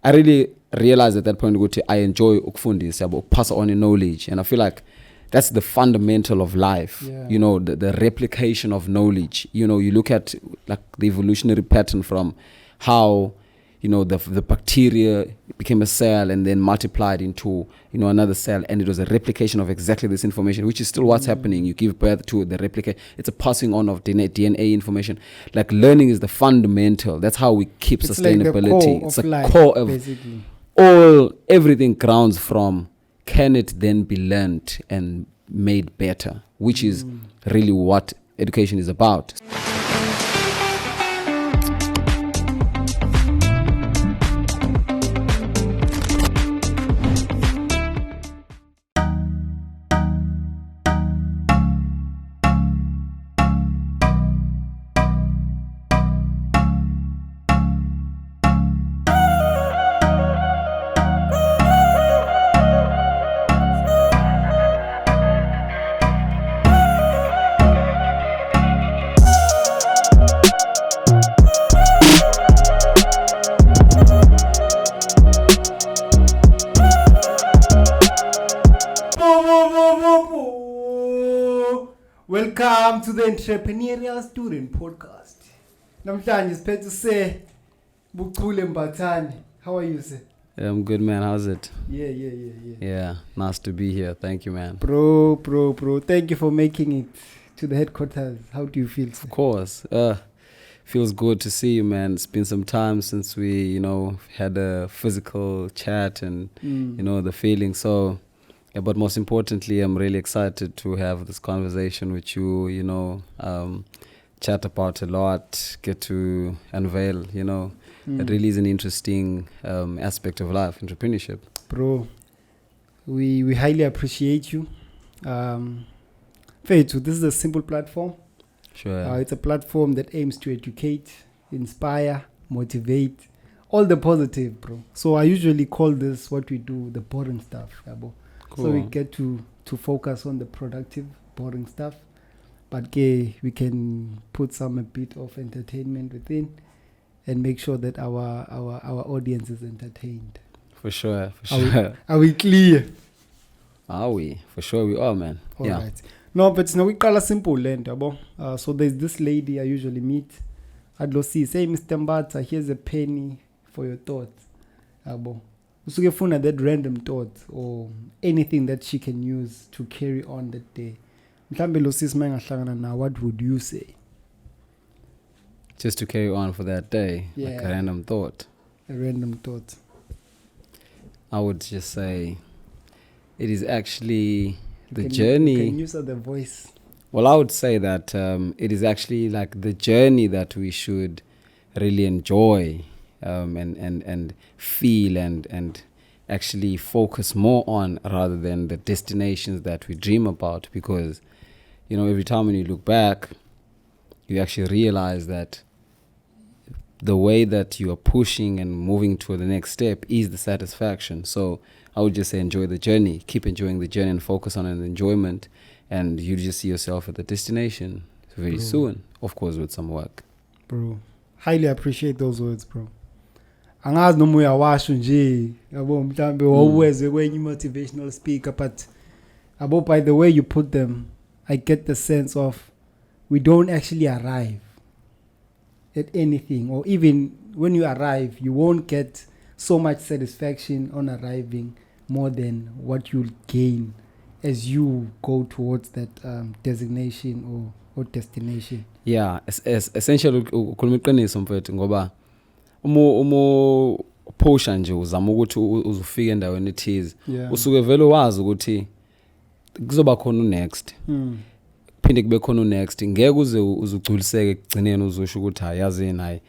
I really realized at that point ukuthi I enjoy ukufundisa, pass on knowledge, and I feel like that's the fundamental of life. You know, the replication of knowledge. You know, you look at like the evolutionary pattern from how, you know, the bacteria became a cell and then multiplied into, you know, another cell, and it was a replication of exactly this information, which is still what's happening. You give birth to the replicate. It's a passing on of DNA information. Like learning is the fundamental. That's how we keep it's sustainability. Like it's a life, core of basically. Everything grounds from, can it then be learned and made better, which is really what education is about. Welcome to the Entrepreneurial Student podcast. Namhlanje siphethe to say BUCHULE MBATHANI. How are you, sir? Yeah, I'm good, man. How's it? Yeah. Yeah, nice to be here. Thank you, man. Bro. Thank you for making it to the headquarters. How do you feel, sir? Of course. Feels good to see you, man. It's been some time since we, you know, had a physical chat and, you know, the feeling. So, yeah, but most importantly, I'm really excited to have this conversation with you, you know, chat about a lot, get to unveil, you know. It really is an interesting aspect of life, entrepreneurship. Bro, we highly appreciate you. Fetu, this is a simple platform. Sure. It's a platform that aims to educate, inspire, motivate, all the positive, bro. So I usually call this what we do, the boring stuff, bro. Cool. So we get to focus on the productive, boring stuff, but we can put a bit of entertainment within and make sure that our audience is entertained. For sure. Are we clear? Are we? For sure we are, man. All right. No, but we call a simple land, so there's this lady I usually meet. I'd go see, say, Mr. Mbata, here's a penny for your thoughts. Usuke funa that random thought or anything that she can use to carry on that day. Mhlambe lo sis mangahlangana na, what would you say? Just to carry on for that day, like a random thought. A random thought. I would just say it is actually the journey. You can use the voice. Well, I would say that it is actually like the journey that we should really enjoy. And feel and actually focus more on rather than the destinations that we dream about, because, you know, every time when you look back, you actually realize that the way that you are pushing and moving to the next step is the satisfaction. So I would just say enjoy the journey, keep enjoying the journey and focus on an enjoyment, and you just see yourself at the destination very soon, of course with some work. Bro, highly appreciate those words, bro. Angazi noma uyawasho nje yabo mhlambe wawuweze kwenye motivational speaker, but by the way you put them, I get the sense of we don't actually arrive at anything, or even when you arrive you won't get so much satisfaction on arriving more than what you'll gain as you go towards that designation or destination. Yeah, essentially ukhuluma iqiniso mfethu ngoba umo posha nje uzama ukuthi uzufika endaweni ethize, usuke vele wazi ukuthi kuzoba khona next, phinde kube khona next, ngeke uze uzugculiseke ekugcineni uzosho ukuthi hayazini hayi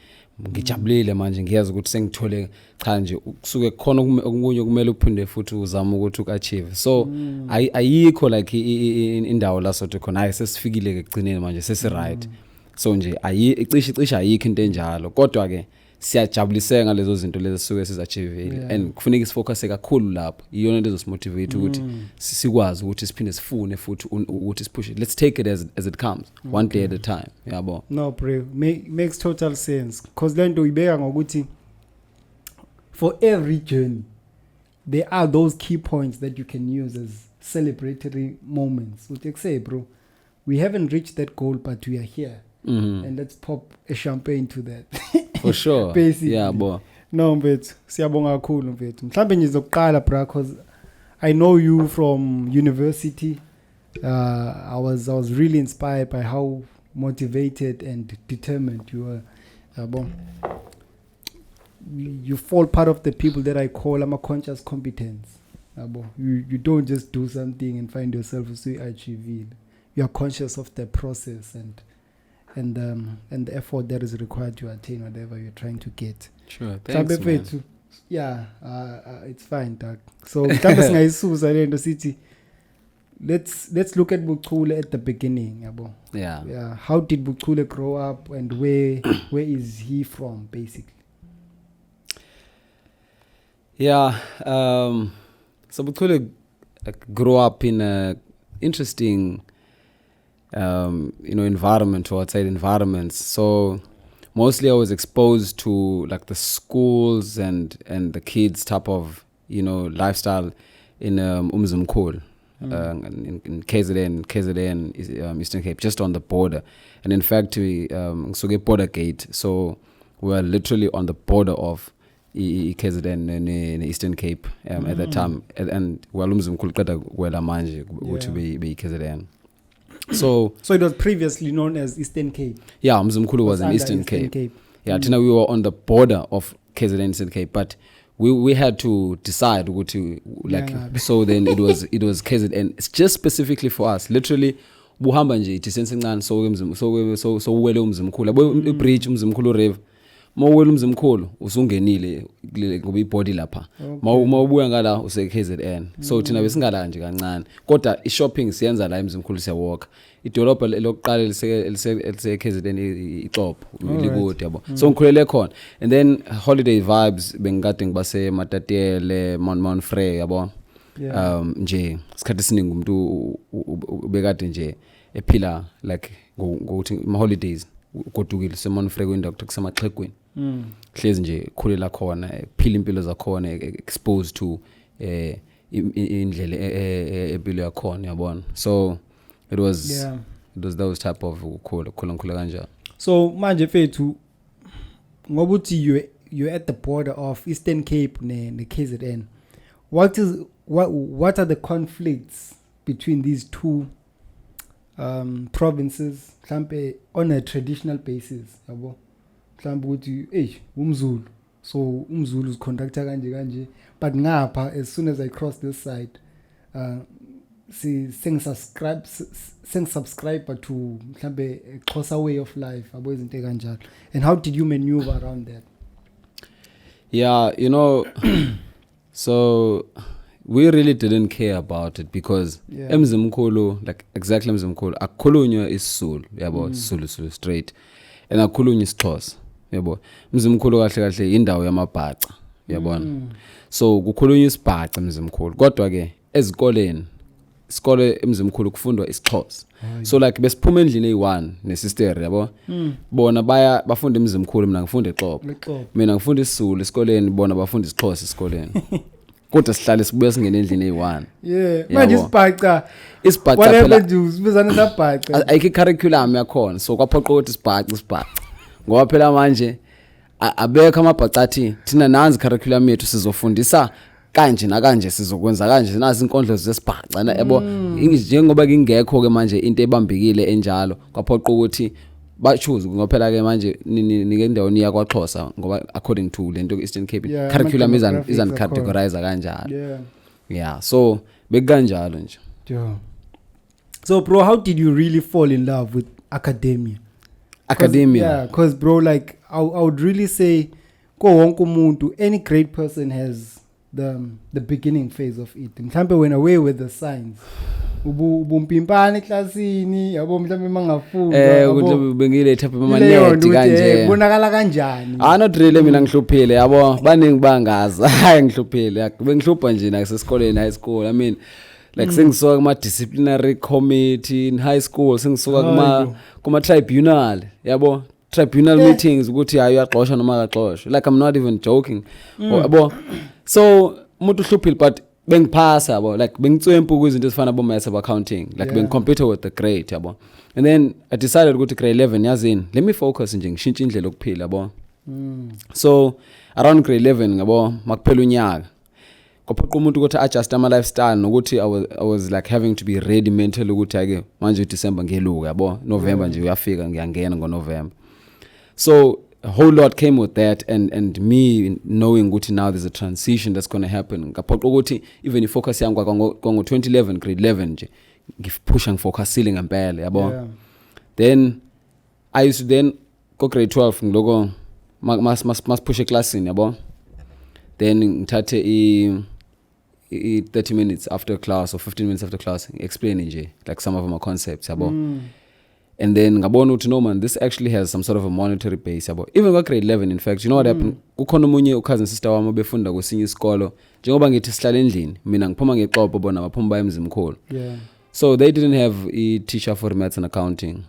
ngijabulile manje ngiyazi ukuthi sengithole, cha nje kusuke khona okunye kumele uphinde futhi uzama ukuthi ukachieve. So ayikho like indawo la sothi khona hayi sesifikile ekugcineni manje sesi right. So nje icishe ayikho into enjalo, kodwa ke siyajabuliseka ngalezo zinto lezi suke sizachieve and kufanele sifocus kakhulu lapho, iyona into ezosimotivate ukuthi sikwazi ukuthi siphinde sifune futhi ukuthi sipush it. Let's take it as it comes, one day at a time. Yabo. No, bro, makes total sense, because lento uyibeka ngokuthi for every journey, there are those key points that you can use as celebratory moments. What you say, bro? We haven't reached that goal, but we are here. And let's pop a champagne to that. For sure. Basically. Yeah, boy. No, mfethu. Siyabonga kakhulu mfethu. Mhlambe ngizoqala bra because I know you from university. I was really inspired by how motivated and determined you were. You fall part of the people that I call conscious competence. You don't just do something and find yourself achieving. You are conscious of the process and the effort that is required to attain whatever you're trying to get. Sure, thanks, man. Yeah, it's fine, Doug. So, let's look at BUCHULE at the beginning. Yeah. How did BUCHULE grow up, and where is he from, basically? Yeah. So BUCHULE grew up in a interesting, environment, or outside environments. So mostly I was exposed to like the schools and the kids type of, lifestyle in BUCHULE. In KZN, Eastern Cape, just on the border. And in fact, we get border gate. So we're literally on the border of KZN in Eastern Cape at that time. And we're to be KZN. So it was previously known as Eastern Cape. Yeah, Mzumkhulu was in Eastern Cape. Yeah, Tina, we were on the border of KZN Eastern Cape, but we had to decide so then it was KZN. It's just specifically for us. Literally buhamba nje ithi sensincane so uwele uMzimkhulu. Bridge uMzimkhulu River. Mawuwele uMzimkhulu usungenile ngoba ibody lapha. Mawubuya ngala use KZN. So thina besingala nje kancane. Kodwa i-shopping siyenza la eMzimkhulu siyawalk. Idolobha lokuqala lise KZN iXhopo likude yabo. So ngikhulele khona. And then holiday vibes bengikade ngibase Matatiele, Mount Frey yabo. Nje isikhathi esiningi umuntu ubekade nje ephila like ngokuthi ama holidays ugodukile seMount Frey kwindawo kuthiwa kusemaXhegweni. Hlezi nje khulela khona phila impilo zakhona exposed to indlela empilo yakhona yabona. So it was those type of khula kanja. So manje fethu ngobuthi you're at the border of Eastern Cape ne KZN. What are the conflicts between these two provinces mhlambe on a traditional basis yabo? Mhlambe ukuthi umZulu, so umZulu is conductor kanje but ngapha as soon as I cross this side subscribe to mhlambe a Xhosa way of life yabo izinto kanjalo. And how did you maneuver around that? Yeah, so we really didn't care about it because eMzimkhulu, like exactly eMzimkhulu, akhulunywa isiZulu yabo, Zulu straight, and akhulunywa isiXhosa yabo. eMzimkhulu kahle indawo yamabhaca yabona. So kukhulunywa isibhaca eMzimkhulu, kodwa ke ezikoleni isikole eMzimkhulu kufundwa isiXhosa. So like besiphuma endlini eyi1 nesister yabo, bona bafunda eMzimkhulu, mina ngifunda eXhopo. Mina ngifunda isiZulu esikoleni, bona bafunda isiXhosa esikoleni. Kodwa sihlale sibuya singene endlini eyi1. Manje isibhaca whatever nje sibizana sabhaca ayikho curriculum yakhona, so kwaphoqa ukuthi isibhaca ngoba phela manje abekho amabhaca athi thina nanzi curriculum yethu sizofundisa kanje nakanje, sizokwenza kanje, nazi inkondlo zesibhaca yabo. Njengoba kingekho ke manje into ebambekile enjalo, kwaphoqa ukuthi bachoose ngoba phela ke manje nike endaweni yakwaXhosa ngoba according to lento Eastern Cape curriculum is categorize kanjalo. Yeah, so bekanjalo nje. So bro, how did you really fall in love with academia? Yeah, because bro, like I would really say ko wonke umuntu, any great person has the beginning phase of it. Mhlambe when away with the signs ubumpimpana eklasini yabo, mhlambe mangafunda ukuthi bengile type mama net kanje bonakala kanjani. Not really, mina ngihluphile yabo, baningi bangaza. Hayi ngihluphile, bengihlupha nje nasesikoleni, high school. I mean like sengisuka kuma disciplinary committee in high school, sengisuka kuma tribunal yabo, tribunal meetings ukuthi ayaxoshwa noma akaxoshwa. Like I'm not even joking. So umuntu hluphile but bengiphasa yabo, like bengitswempu kwizinto ezifana bo maths accounting, like bengicomputer with the grade yabo. And then I decided ukuthi grade 11 yazini, let me focus nje ngishintshe indlela yokuphila yabo. So around grade 11 ngabo makuphela unyaka kophoqa umuntu ukuthi adjust ama lifestyle nokuthi I was like having to be ready mentally ukuthi ake manje December ngeluka yabo, November nje uyafika ngiyangena ngoNovember. So a whole lot came with that, and me knowing ukuthi now there's a transition that's going to happen. Ngaphoqa ukuthi even ifocus yami ngo 2011 grade 11 nje ngipusha ngifocusile ngempela yabo. Then I used to then go grade 12 ngiloko mas push classini yabo. Then ngithathe i 30 minutes after class or 15 minutes after class explain nje like some of my concepts yabo. And then ngabona ukuthi no man, this actually has some sort of a monetary base yabo. Even go grade 11 in fact, you know what happened, kukhona umunye cousin sister wami obefunda kwesinye isikolo njengoba ngithi sihlala endlini mina ngiphuma ngeqobo bona baphuma baye emzimkhulu. So they didn't have a teacher for maths and accounting.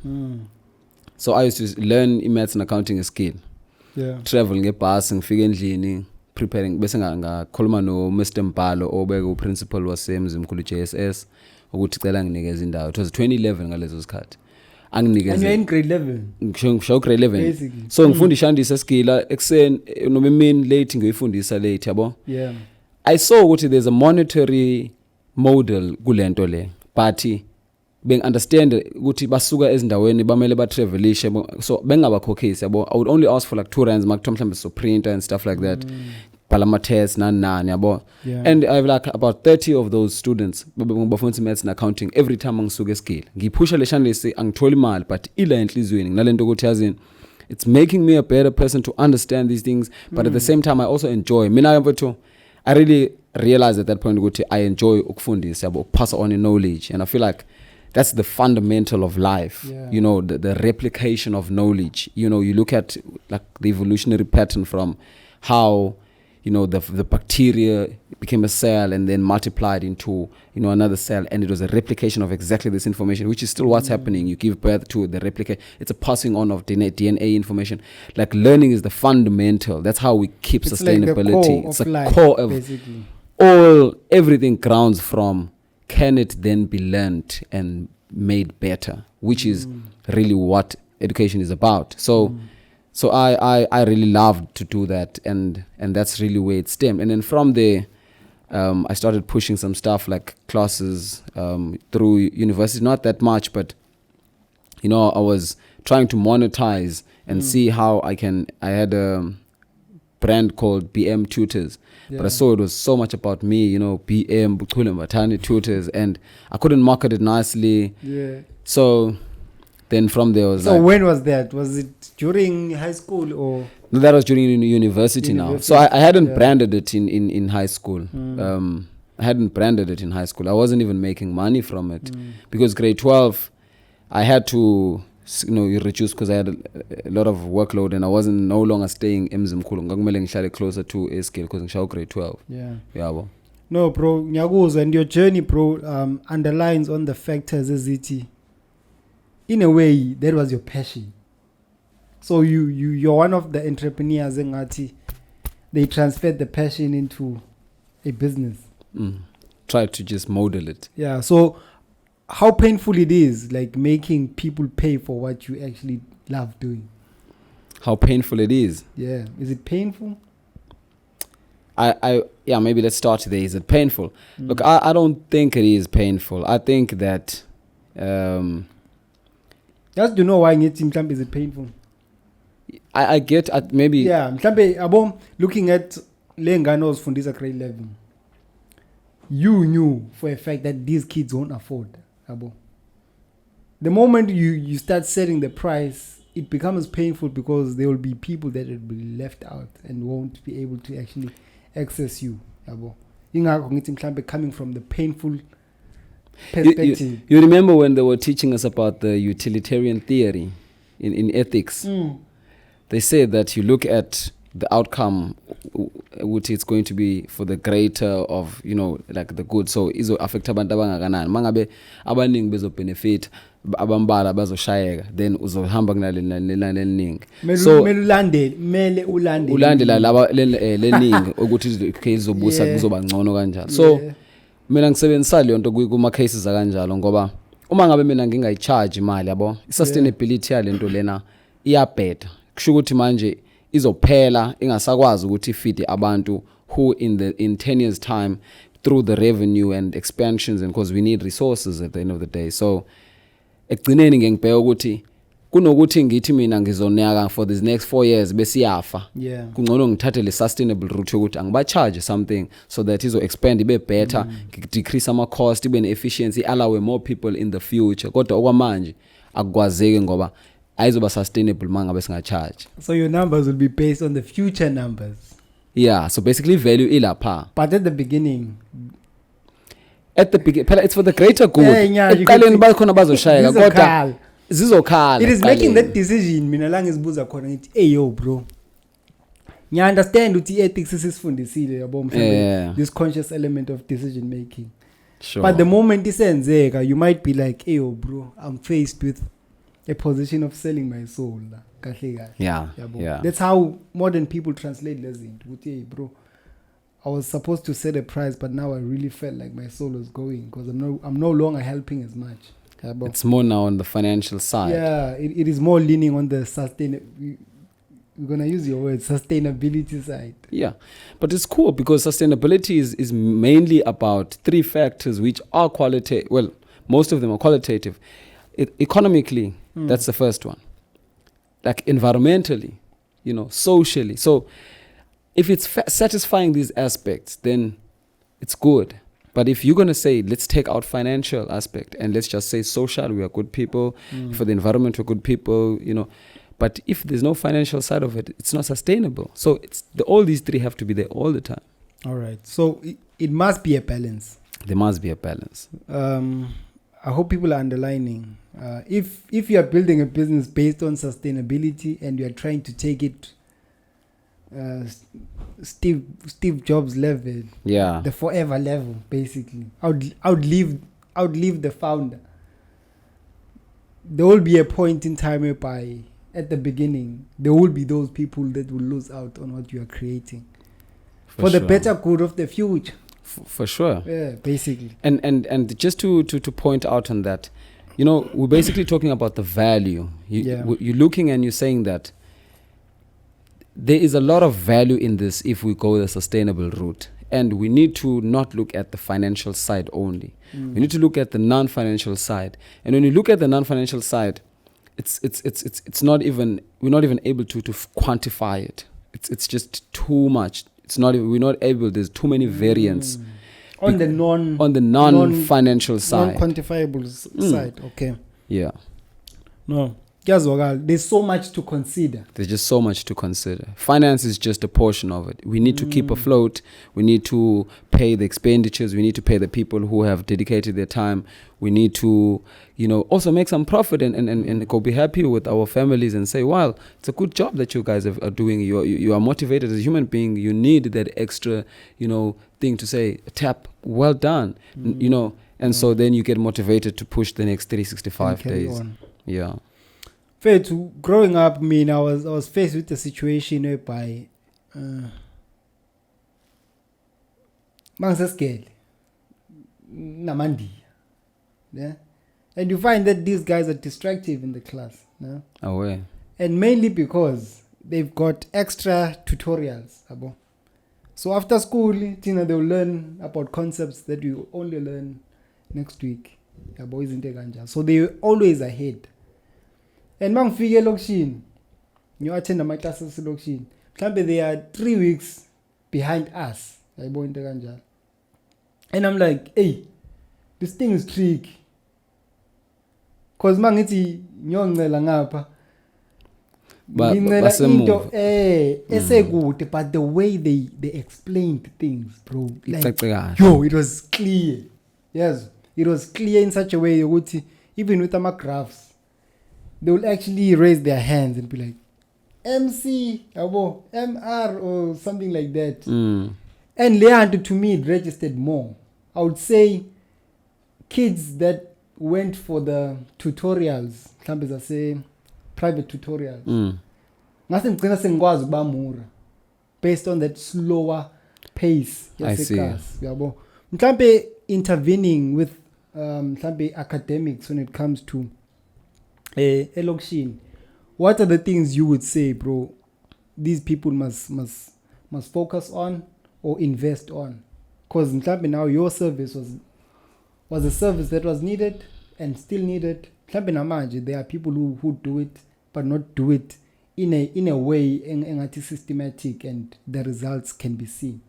So I used to learn maths and accounting skill. Travel ngebus ngifike endlini preparing bese ngakhuluma no Mr Mbalo obeka uprincipal wasemzimkhulu JSS ukuthi cela nginikeze indawo. It was 2011 ngalezo sikhathi. Anginikeze. And you're in grade 11? Ngisho grade 11. Basically. So ngifundisha ndisa skill ekseni noma emini late ngiyifundisa late yabo. I saw ukuthi there's a monetary model kulento le. But beng understand ukuthi basuka ezindaweni bamele ba travelishe, so bengabakhokhisi yabo. I would only ask for like 2 rands makuthiwa mhlambe so printer and stuff like that. Palama tests nani yabo. And I have like about 30 of those students bafundisa maths and accounting every time ngisuka skill ngiphusha le shandisi angitholi imali but ila enhlizweni nalento ukuthi yazini it's making me a better person to understand these things, but at the same time I also enjoy mina mfethu. I really realized at that point ukuthi I enjoy ukufundisa yabo, pass on knowledge, and I feel like that's the fundamental of life. You know, the replication of knowledge. You know, you look at like the evolutionary pattern from how, you know, the bacteria became a cell and then multiplied into, you know, another cell, and it was a replication of exactly this information, which is still what's happening. You give birth to the replicate. It's a passing on of DNA information. Like learning is the fundamental. That's how we keep it's sustainability. Like it's the a core of basically. Everything grounds from can it then be learned and made better, which is really what education is about. So I really loved to do that, and that's really where it stemmed. And then from there, I started pushing some stuff like classes through university, not that much, but you know, I was trying to monetize and see how I had a brand called BM Tutors, but I saw it was so much about me, you know, BM BUCHULE MBATHANI Tutors, and I couldn't market it nicely. So then from there was so when was that? Was it during high school or? No, that was during university now. So I hadn't branded it in high school. I hadn't branded it in high school. I wasn't even making money from it because grade 12, I had to, you know, reduce because I had a lot of workload and I wasn't no longer staying in Mzimkhulu. Ngakumele ngihlale closer to a scale because ngishaw grade 12. Yeah. No, bro, ngiyakuzwa, and your journey, bro, underlines on the factors ezithi. In a way, that was your passion. So you're one of the entrepreneurs engathi they transferred the passion into a business. Try to just model it. Yeah. So how painful it is, like making people pay for what you actually love doing. How painful it is. Yeah. Is it painful? Yeah, maybe let's start there. Is it painful? Look, I don't think it is painful. I think that just to know why mhlambe is it painful? I get maybe. Yeah, mhlambe abo looking at le ngane ozifundisa grade 11. You knew for a fact that these kids won't afford abo. The moment you start setting the price, it becomes painful because there will be people that will be left out and won't be able to actually access you abo. Ingakho ngithi mhlambe coming from the painful perspective. You remember when they were teaching us about the utilitarian theory in ethics? They said that you look at the outcome which it's going to be for the greater of, like the good. So izo affect abantu abangakanani mangabe abaningi bezo benefit abambala bazoshayeka, then uzohamba kunaleningi. So mele ulandela laba leningi ukuthi izobusa kuzoba ngcono kanjalo. So mina ngisebenzisa le nto kuma cases akanjalo, ngoba uma ngabe mina ngingayicharge imali yabo, sustainability yalento lena iyabheda. Kusho ukuthi manje izophela ingasakwazi ukuthi feed abantu who in 10 years time through the revenue and expansions, and because we need resources at the end of the day. So ekugcineni ngengibheka ukuthi kunokuthi ngithi mina ngizonyaka for these next 4 years besiyafa, kungcono ngithathe le sustainable route yokuthi angibacharge something so that izo expand ibe better, decrease ama cost, ibe ne efficiency, allow more people in the future. Kodwa okwamanje akukwazeki ngoba ayizoba sustainable mangabe singacharge. So your numbers will be based on the future numbers. Yeah, so basically value ilapha. But at the beginning, it's for the greater good. Eqaleni bakhona bazoshayeka kodwa zizokhala. It is making that decision. Mina la ngizibuza khona ngithi hey yo bro, ngiya understand ukuthi ethics isifundisile yabo mhlawumbe, this conscious element of decision making. Sure. But the moment isenzeka, you might be like hey yo bro, I'm faced with a position of selling my soul. Yeah. That's how modern people translate lesson. Hey bro, I was supposed to set a price, but now I really felt like my soul was going because I'm no longer helping as much. It's more now on the financial side. Yeah, it is more leaning on the we're gonna use your word, sustainability side. Yeah, but it's cool because sustainability is mainly about 3 factors which are qualitative. Well, most of them are qualitative. Economically, that's the first one. Like environmentally, socially. So if it's satisfying these aspects, then it's good. But if you're going to say, let's take out financial aspect and let's just say social, we are good people. For the environment, we're good people, But if there's no financial side of it, it's not sustainable. So all these 3 have to be there all the time. All right. So it must be a balance. There must be a balance. I hope people are underlining. If you are building a business based on sustainability and you are trying to take it Steve Jobs level, the forever level, basically, I would leave the founder. There will be a point in time whereby at the beginning there will be those people that will lose out on what you are creating for the better good of the future. For sure. Yeah, basically. And just to point out on that, we're basically talking about the value. You're looking and you're saying that there is a lot of value in this if we go the sustainable route. And we need to not look at the financial side only. We need to look at the non-financial side. And when you look at the non-financial side, it's not even, we're not even able to quantify it. It's just too much. We're not able, there's too many variants. On the non-financial side. Non-quantifiable side, okay. Yeah. No. There's so much to consider. There's just so much to consider. Finance is just a portion of it. We need to keep afloat. We need to pay the expenditures. We need to pay the people who have dedicated their time. We need to, also make some profit and go be happy with our families and say, well, it's a good job that you guys are doing. You are motivated as a human being. You need that extra, thing to say, tap, well done, and so then you get motivated to push the next 365 days. On. Yeah. Fair to growing up, I was faced with a situation whereby namandi, yeah, and you find that these guys are distractive in the class, yeah? Away. And mainly because they've got extra tutorials. So after school, they'll learn about concepts that you only learn next week. So they're always ahead. And mangifike lokishini, you attend my classes lokishini. Mhlambe they are 3 weeks behind us. And I'm like, hey, this thing is tricky. Cause mangithi ngiyongcela ngapha. Ngicela into esekude, but the way they explained things, bro, like it was clear. Yes, it was clear in such a way ukuthi even with my graphs, they will actually raise their hands and be like, MC, MR or something like that. Mm. And Leandro, to me, it registered more. I would say kids that went for the tutorials, mhlambe I say private tutorials. Ngase ngicina sengikwazi ukubamura based on that slower pace yaseclass, yabo. Mhlambe intervening with mhlambe academics when it comes to elokishini. What are the things you would say, bro, these people must focus on or invest on? Because now your service was a service that was needed and still needed. There are people who do it but not do it in a way engathi systematic and the results can be seen.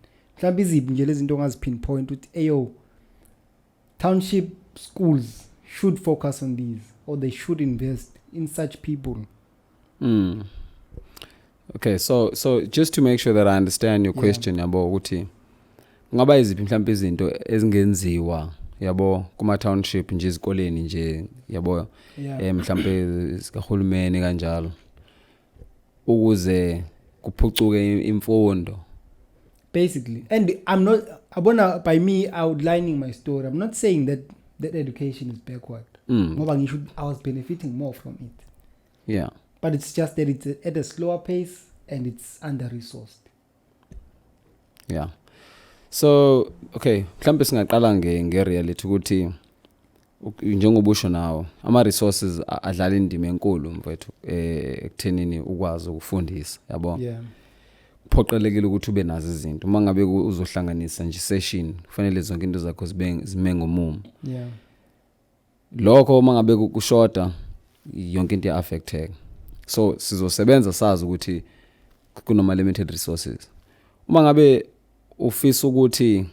Iziphi nje lezi zinto ongazipinpoint ukuthi ayo township schools should focus on these or they should invest in such people. Okay, so just to make sure that I understand your question, yabo ukuthi ngaba iziphi mhlawumbe izinto ezingenziwa yabo kuma township nje izikoleni nje yabo mhlawumbe sikahulumeni kanjalo ukuze kuphucuke imfundo basically. And I'm not by me outlining my story, I'm not saying that education is backward. Ngoba ngisho I was benefiting more from it. Yeah. But it's just that it's at a slower pace and it's under-resourced. Yeah. So, okay, mhlawumbe singaqala nge-reality ukuthi njengoba usho nawo ama-resources adlala indima enkulu mfethu ekuthenini ukwazi ukufundisa, yabo. Yeah. Kuphoqelekile ukuthi ube nazo izinto. Uma ngabe uzohlanganisa nje session, kufanele zonke into zakho zime ngomumo. Yeah. Lokho uma ngabe kushoda yonke into ia-affecteka. So sizosebenza sazi ukuthi kunoma limited resources. Uma ngabe ufisa ukuthi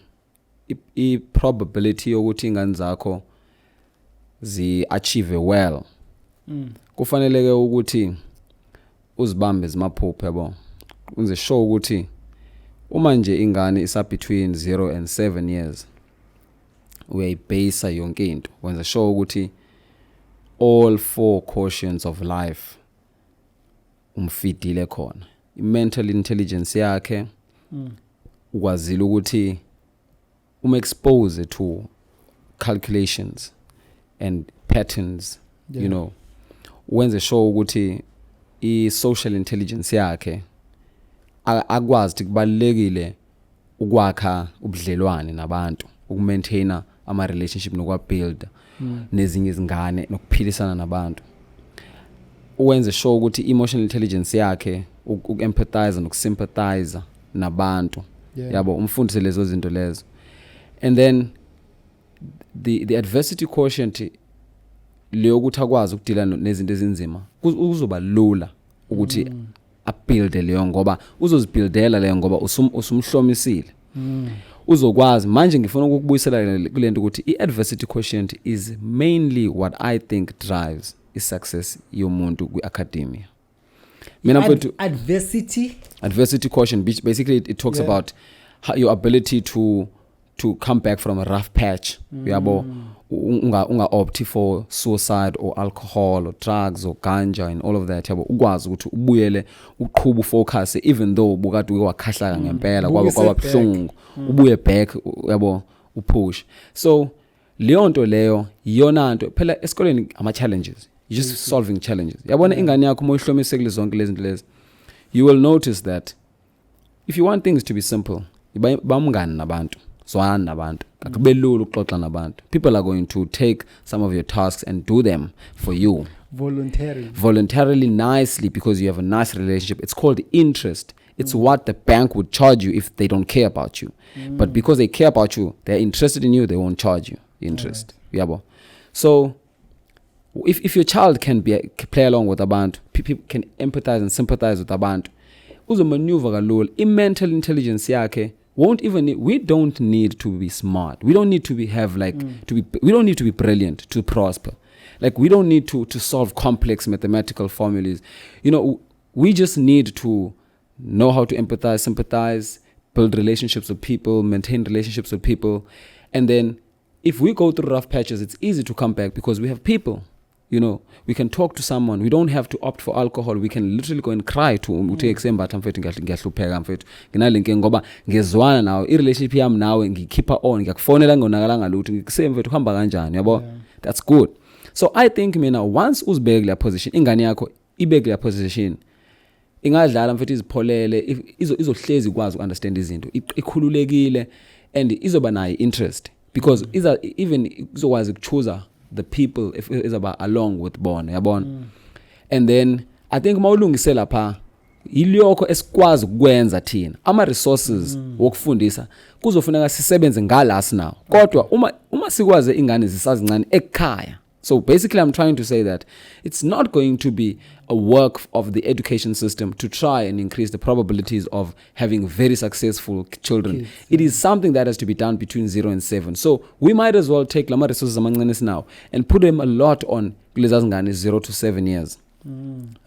i-probability yokuthi ingane zakho zi-achieve well, kufaneleke ukuthi uzibambe zimaphupho, yabo. Unze show ukuthi uma nje ingane isa between 0 and 7 years uyayibase yonke into, wenza show ukuthi all 4 quotients of life umfidile khona. I-mental intelligence yakhe ukwazile ukuthi expose to calculations and patterns, you know, wenze show ukuthi i-social intelligence yakhe akwazi ukuthi kubalekile ukwakha ubudlelwane nabantu, ukumaintaina ama-relationship nokwa-build nezinye izingane nokuphilisana nabantu. Uwenze show ukuthi emotional intelligence yakhe uku-empathize nokusympathize nabantu, yabo, umfundise lezo zinto lezo. And then the adversity quotient leyo ukuthi akwazi ukudila nezinto ezinzima uzoba lula ukuthi abuilde leyo, ngoba uzozibuildela leyo ngoba usumhlomisile. Uzokwazi manje. Ngifuna ukukubuyisela kulento ukuthi i-adversity quotient is mainly what I think drives i-success yomuntu kwi-academia. Mina mfethu adversity quotient basically it talks about your ability to come back from a rough patch, yabo. Unga opt for suicide or alcohol or drugs or ganja and all of that, yabo. Ukwazi ukuthi ubuyele uqhubha focus even though bukade wakhahlaka ngempela kwaba buhlungu, ubuye back, yabo, upush. So leyo nto leyo iyona nto phela esikoleni ama challenges, you just solving challenges, yabona. Ingane yakho moyihlomise kule zonke lezi zinto lezi, you will notice that if you want things to be simple, bamngani nabantu, zwana nabantu, akube lula ukuxoxa nabantu. People are going to take some of your tasks and do them for you voluntarily nicely because you have a nice relationship. It's called interest. It's what the bank would charge you if they don't care about you. But because they care about you, they're interested in you, they won't charge you interest. Yabo. So if your child can play along with abantu, people can empathize and sympathize with abantu, uzo maneuver kalula. I-mental intelligence yakhe won't even we don't need to be smart. We don't need to we don't need to be brilliant to prosper. Like we don't need to solve complex mathematical formulas. You know, we just need to know how to empathize, sympathize, build relationships with people, maintain relationships with people. And then if we go through rough patches, it's easy to come back because we have people. You know, we can talk to someone. We don't have to opt for alcohol. We can literally go and cry to uthe kusembatha mfethu ngiyahlupheka mfethu nginalenkinga ngoba ngezwana nawe irelationship yami nawe ngikhipha on ngiyakufonela ngonakala ngalutho ngikuse mfethu hamba kanjani yabo. That's good. So I think mina once uzibeke le position ingane yakho ibeke le position ingadlala mfethu izipholele izohlezi kwazi uunderstand izinto ikhululekile and izoba nayo interest because even izokwazi ukuchoose the people if is about along with bona yabona. And then I think mawulungise lapha iliyokho esikwazi ukwenza thina ama resources wokufundisa kuzofuneka sisebenze ngalasi now kodwa uma sikwaze ingane zisazincane ekhaya. So basically I'm trying to say that it's not going to be a work of the education system to try and increase the probabilities of having very successful children. Kids, it is something that has to be done between 0 and 7. So we might as well take lama resources amancane now and put them a lot on kulezazingane 0 to 7 years.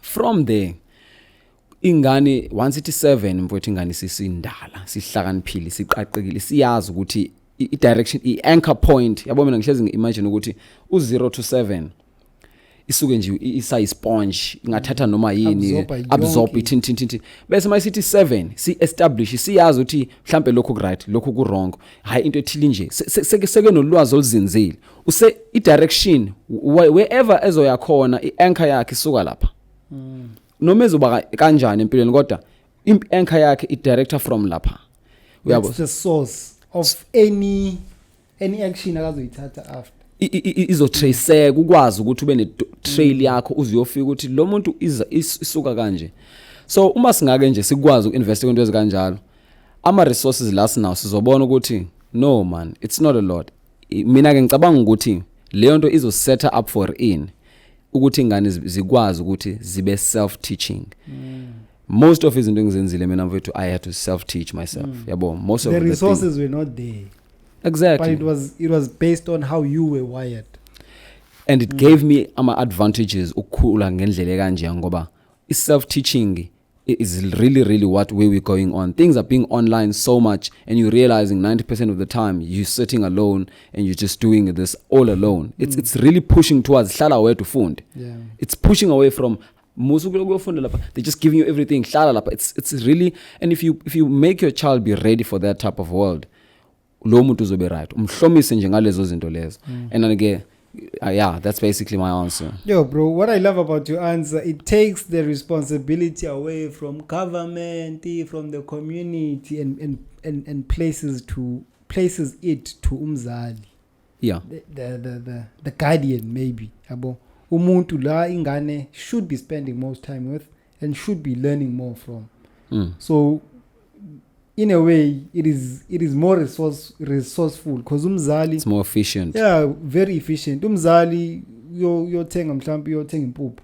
From there ingane once it is 7 mfowethu ingane sisindala sihlakaniphile siqaqekile siyazi ukuthi i-direction i-anchor point yabo mina ngihlezi ngi-imagine ukuthi u-0 to 7 isuke nje isa-sponge ingathatha noma yini absorb ithintintinti bese mayisithi 7 si-establish siyazi ukuthi mhlampe lokhu ku-right lokhu ku-wrong hayi into ethile nje seke nolwazi oluzinzile use i-direction wherever ezoya khona i-anchor yakhe isuka lapha noma ezoba kanjani empilweni kodwa i-anchor yakhe i-director from lapha. That's the source of any action akazoyithatha after izotrace ukwazi ukuthi ube ne-trail yakho uziyofika ukuthi lo muntu isuka kanje. So uma singake nje sikwazi uinvest into ezikanjalo ama resources la sinawo sizobona ukuthi no man it's not a lot. Mina ke ngicabanga ukuthi leyo nto izo set up for ukuthi ingane zikwazi ukuthi zibe self teaching. Most of izinto engizenzile mina mfethu I had to self teach myself yabo. Most of the resources were not there. Exactly. But it was based on how you were wired. And it gave me ama advantages ukukhula ngendlela kanje ngoba self teaching is really what where we're going on. Things are being online so much and you're realizing 90% of the time you're sitting alone and you're just doing this all alone. It's really pushing towards hlala where to fund. Yeah. It's pushing away from they're just giving you everything. It's really, and if you make your child be ready for that type of world, lo muntu uzobe right. Umhlomise nje ngalezo zinto lezo. And again, yeah, that's basically my answer. Yo, bro, what I love about your answer, it takes the responsibility away from government, from the community, and places it to umzali. Yeah. The guardian maybe. Abo. Umuntu la ingane should be spending most time with and should be learning more from. So in a way it is more resourceful because umzali it's more efficient. Yeah, very efficient. Umzali yothenga mhlambi yothenga impuphu,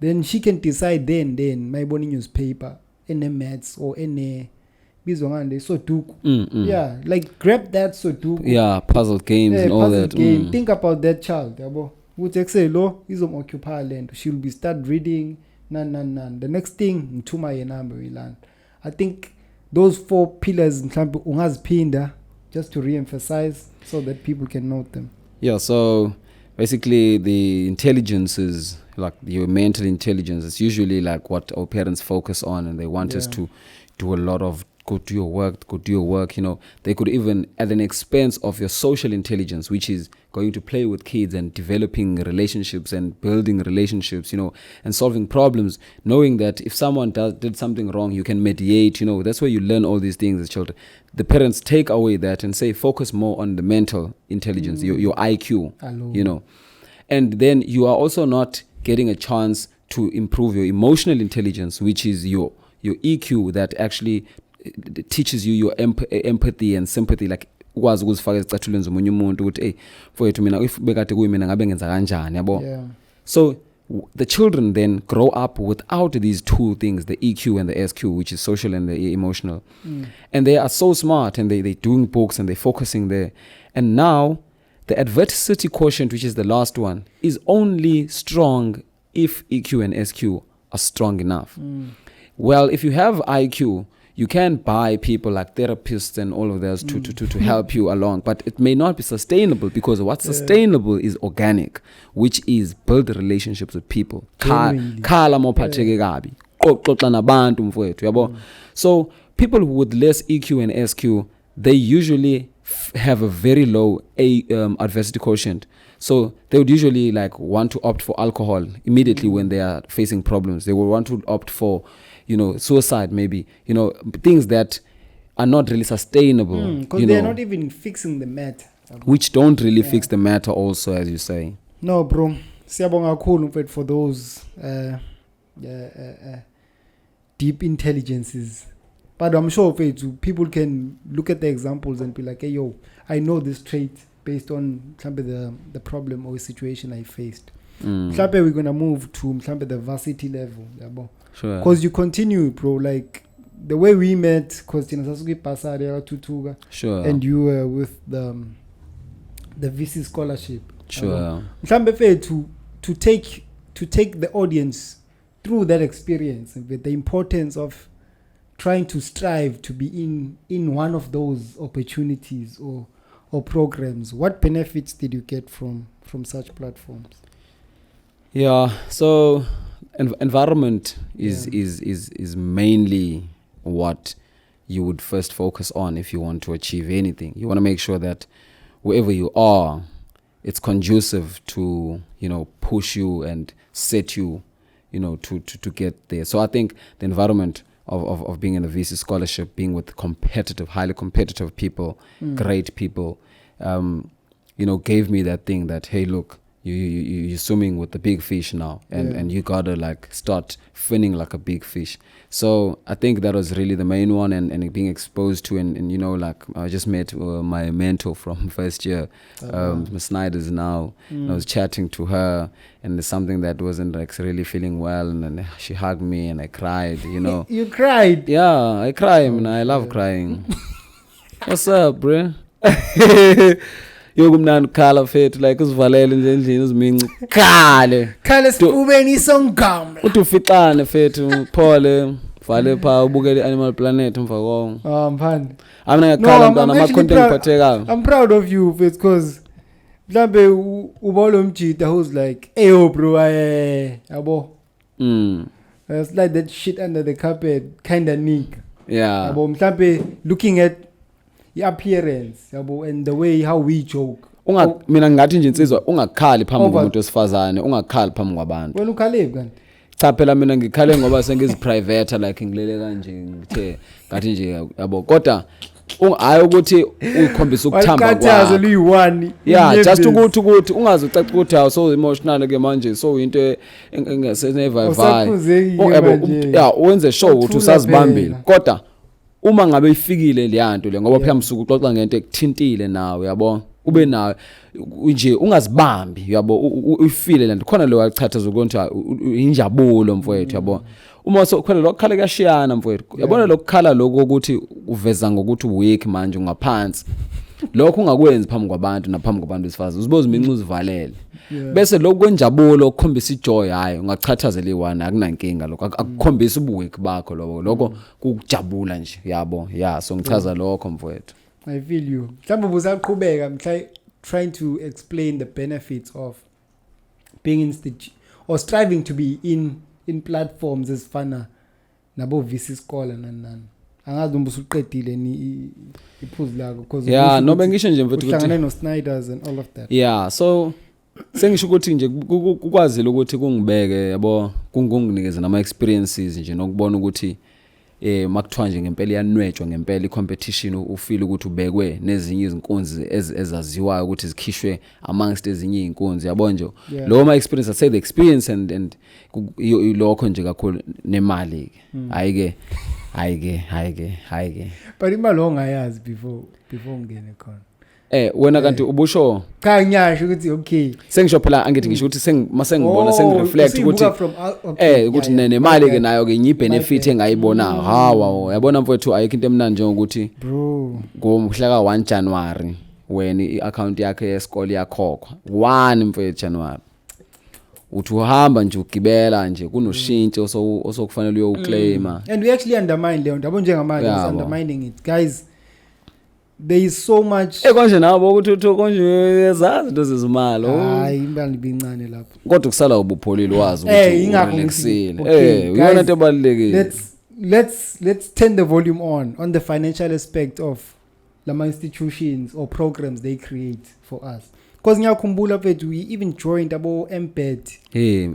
then she can decide then mayibona newspaper ene maths or ene bizwa ngande soduku. Yeah, like grab that soduku. Yeah, puzzle games and all that. Game. Think about that child yabo. Uthi say lo izomoccupy lento, she'll be start reading none. The next thing ngithuma yenamba uyilanda. I think those 4 pillars mhlambe ungaziphinda just to re-emphasize so that people can note them. Yeah, so basically the intelligence is like your mental intelligence. It's usually like what our parents focus on and they want us to do a lot of go do your work, you know. They could even at an expense of your social intelligence, which is going to play with kids and developing relationships and building relationships, you know, and solving problems, knowing that if someone did something wrong, you can mediate, you know. That's where you learn all these things as children. The parents take away that and say focus more on the mental intelligence, your IQ. Hello. You know. And then you are also not getting a chance to improve your emotional intelligence, which is your EQ that actually teaches you your empathy and sympathy, like ukwazi ukuzifaka ezicathulweni zomunye umuntu ukuthi mfowethu mina if bekade kuyimina ngabe ngenza kanjani yabo. So the children then grow up without these 2 things, the EQ and the SQ, which is social and the emotional. And they are so smart and they're doing books and they're focusing there. And now the adversity quotient, which is the last one, is only strong if EQ and SQ are strong enough. Well, if you have IQ, you can buy people like therapists and all of those to help you along, but it may not be sustainable, because what's sustainable is organic, which is build relationships with people. Khala mophatheke kabi, xoxa nabantu mfowethu, yabo. So people with less EQ and SQ, they usually have a very low adversity quotient. So they would usually like want to opt for alcohol immediately when they are facing problems. They will want to opt for, suicide maybe, things that are not really sustainable. Because they're not even fixing the matter. Which don't really fix the matter also, as you say. No, bro. Siyabonga kakhulu for those deep intelligences. But I'm sure people can look at the examples and be like, hey, yo, I know this trait based on the problem or situation I faced. We're going to move to the varsity level. Sure. Because you continue, bro, like the way we met, sure. And you were with the VC scholarship. Sure. To take the audience through that experience and with the importance of trying to strive to be in one of those opportunities or programs. What benefits did you get from such platforms? Yeah, so environment is mainly what you would first focus on if you want to achieve anything. You want to make sure that wherever you are, it's conducive to, push you and set you, to get there. So I think the environment of being in a VC scholarship, being with highly competitive people, great people, gave me that thing that, hey, look, you're swimming with the big fish now, and you gotta like start finning like a big fish. So I think that was really the main one, and being exposed to, and like I just met my mentor from first year, Ms. Snyder's now. And I was chatting to her, and there's something that wasn't like really feeling well, and then she hugged me, and I cried. You cried? Yeah, I cry, man. I love crying. What's up, bro? Yokumnandi khala fethu like usivalele nje endlini uziminci khala sifubeni isongam uthi ufixane fethu phole vale pha ubukele Animal Planet mva konke mphandi amina ngakhala mntana ama content ngiphathekayo. I'm proud of you because mhlambe ubolo mjida who's like hey bro yabo slide that shit under the carpet kind of nick yabo mhlambe looking at the appearance yabo and the way how we joke mina ngathi nje insizwa ungakhali phambi komuntu wesifazane, ungakhali phambi kwabantu. Wena ukhale kanti? Cha phela mina ngikhale ngoba sengizi private like ngilele kanje ngithe ngathi nje yabo kodwa hayi ukuthi ukhombisa ukuthamba kwakho liyi-1 just ukuthi ungaze ucaca ukuthi awu so emotional ke manje so into engasenevive wenze show ukuthi usazibambile kodwa uma ngabe ifikile leyanto le ngoba phela msuku uxoxa ngento ekuthintile nawe yabo ube nawe nje ungazibambi yabo ufile lento khona lo wachathaza ukuthi injabulo mfowethu yabo uma sokhwela lokukhala kuyashiyana mfowethu yabona lokukhala lokho ukuthi uveza ngokuthi weak manje ungaphansi lokho ungakwenzi phambi kwabantu naphambi kwabantu besifazane uziboza imincu uzivalele bese lokho kwenjabulo ukukhombisa ijoy hayi ungachathaza le1 akunankinga lokho akukhombisa ubuweak bakho lokho kukujabula nje yabo so ngichaza lokho mfowethu. I feel you. Mhlawumbe busaqhubeka trying to explain the benefits of being or striving to be in platforms ezifana nabo VC Scholar nanani. Angazi noma usuqedile ni iphuzu lakho because nobe ngisho nje mfethu ukuthi uhlangane no Snyders and all of that. So sengisho ukuthi nje kukwazile ukuthi kungibeke yabo kunginikeze nama experiences nje nokubona ukuthi makuthiwa nje ngempela iyanwetshwa ngempela icompetition ufeel ukuthi ubekwe nezinye izinkonzi ezaziwayo ukuthi zikhishwe amongst ezinye izinkonzi yabo nje lo ma experience I say the experience and lokho nje kakhulu nemali ke hayike but imali ongayazi before ungene khona wena kanti ubusho cha ngiyasho ukuthi okay sengisho phela angithi ngisho ukuthi masengibona sengireflect ukuthi ukuthi nemali ke nayo ke nyi benefit engayibona hawa yabona mfowethu ayikho into emnandi njengokuthi bro ngomhla ka 1 January when iaccount yakhe yesikole yakhokhwa 1 mfowethu January uthi uhamba nje ugibela nje kunoshintsho osokufanele uyoclaima. And we actually undermine leyo ndabo njengamanje is undermining it, guys. There is so much konje nabo ukuthi utho konje yazazi into zezimali. Hayi imali bincane lapho. Kodwa kusala ubupholile wazi ukuthi ingakho uyona into ebalekile. Let's turn the volume on the financial aspect of lama institutions or programs they create for us. Because ngiyakhumbula mfethu we even joined abo MBAT.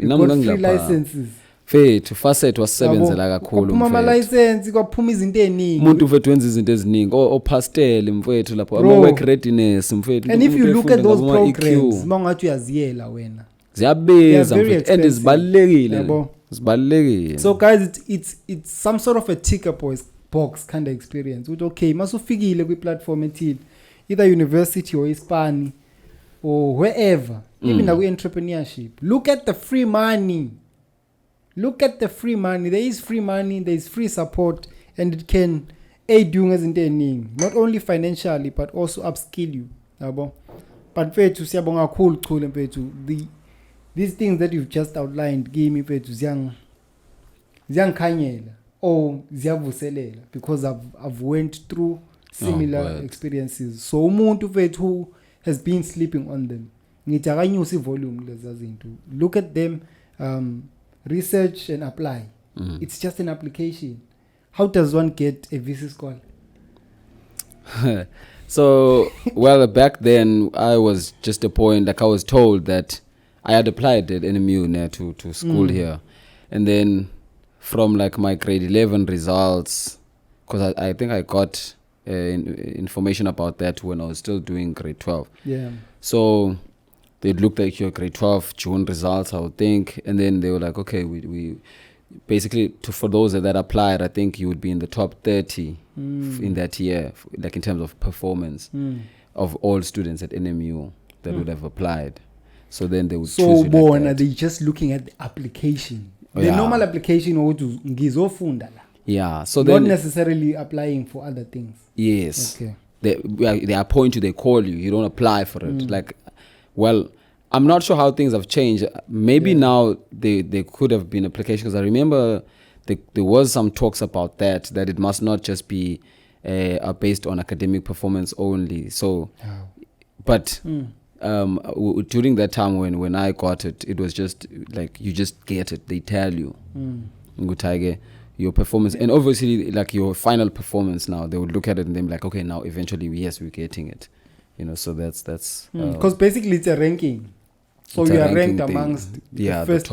Nami free licenses. Fethu facet wasebenzela kakhulu mfethu. Kuphuma license kwaphuma izinto eziningi. Umuntu mfethu wenza izinto eziningi o pastel mfethu lapho ama work readiness mfethu. And if you look at those programs mangathi uyaziyela wena. Ziyabiza mfethu and zibalekile. Zibalekile. So guys it's some sort of a ticker box kind of experience. Okay, masufikile kwi platform ethile either university or ispani or wherever, even like entrepreneurship. Look at the free money. There is free money, there is free support, and it can aid you as in not only financially but also upskill you. But mfethu siyabonga kakhulu mfethu, these things that you've just outlined give me mfethu ziyangikhanyela or ziyavuselela because I've went through similar experiences. So umuntu mfethu who has been sleeping on them, ngithi akanyusa ivolume leza zinto. Look at them, research and apply. It's just an application. How does one get a VC scholar? So, well, back then I was just a point, like I was told that I had applied at NMU to school here. And then from like my grade 11 results, because I think I got information about that when I was still doing grade 12. Yeah. So they looked at your grade 12 June results, I would think, and then they were like, okay, we basically for those that applied, I think you would be in the top 30 in that year, like in terms of performance of all students at NMU that would have applied. So then they would choose you born like are they just looking at the application? The normal application or to ngizofunda la. Yeah, so not necessarily applying for other things. Yes. Okay. They appoint you, they call you, you don't apply for it. Like, well, I'm not sure how things have changed. Maybe now they could have been applications, because I remember there was some talks about that it must not just be based on academic performance only. So, but during that time when I got it, it was just like you just get it. They tell you, your performance, and obviously like your final performance. Now they would look at it and they're like, okay, now eventually yes, we're getting it. So that's because basically it's a ranking. So you are ranked amongst the first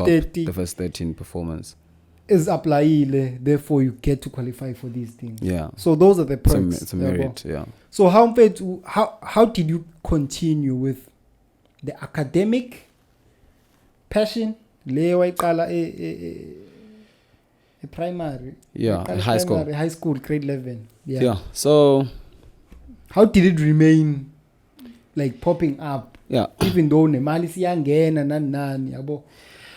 13 performance. Is applyile, therefore you get to qualify for these things. Yeah. So those are the perks. It's a merit, yeah. So how did you continue with the academic passion? Leyo wayiqala primary. Yeah, high school, grade 11. Yeah. So how did it remain like popping up? Yeah. Even though nemali siyangena nani yabo.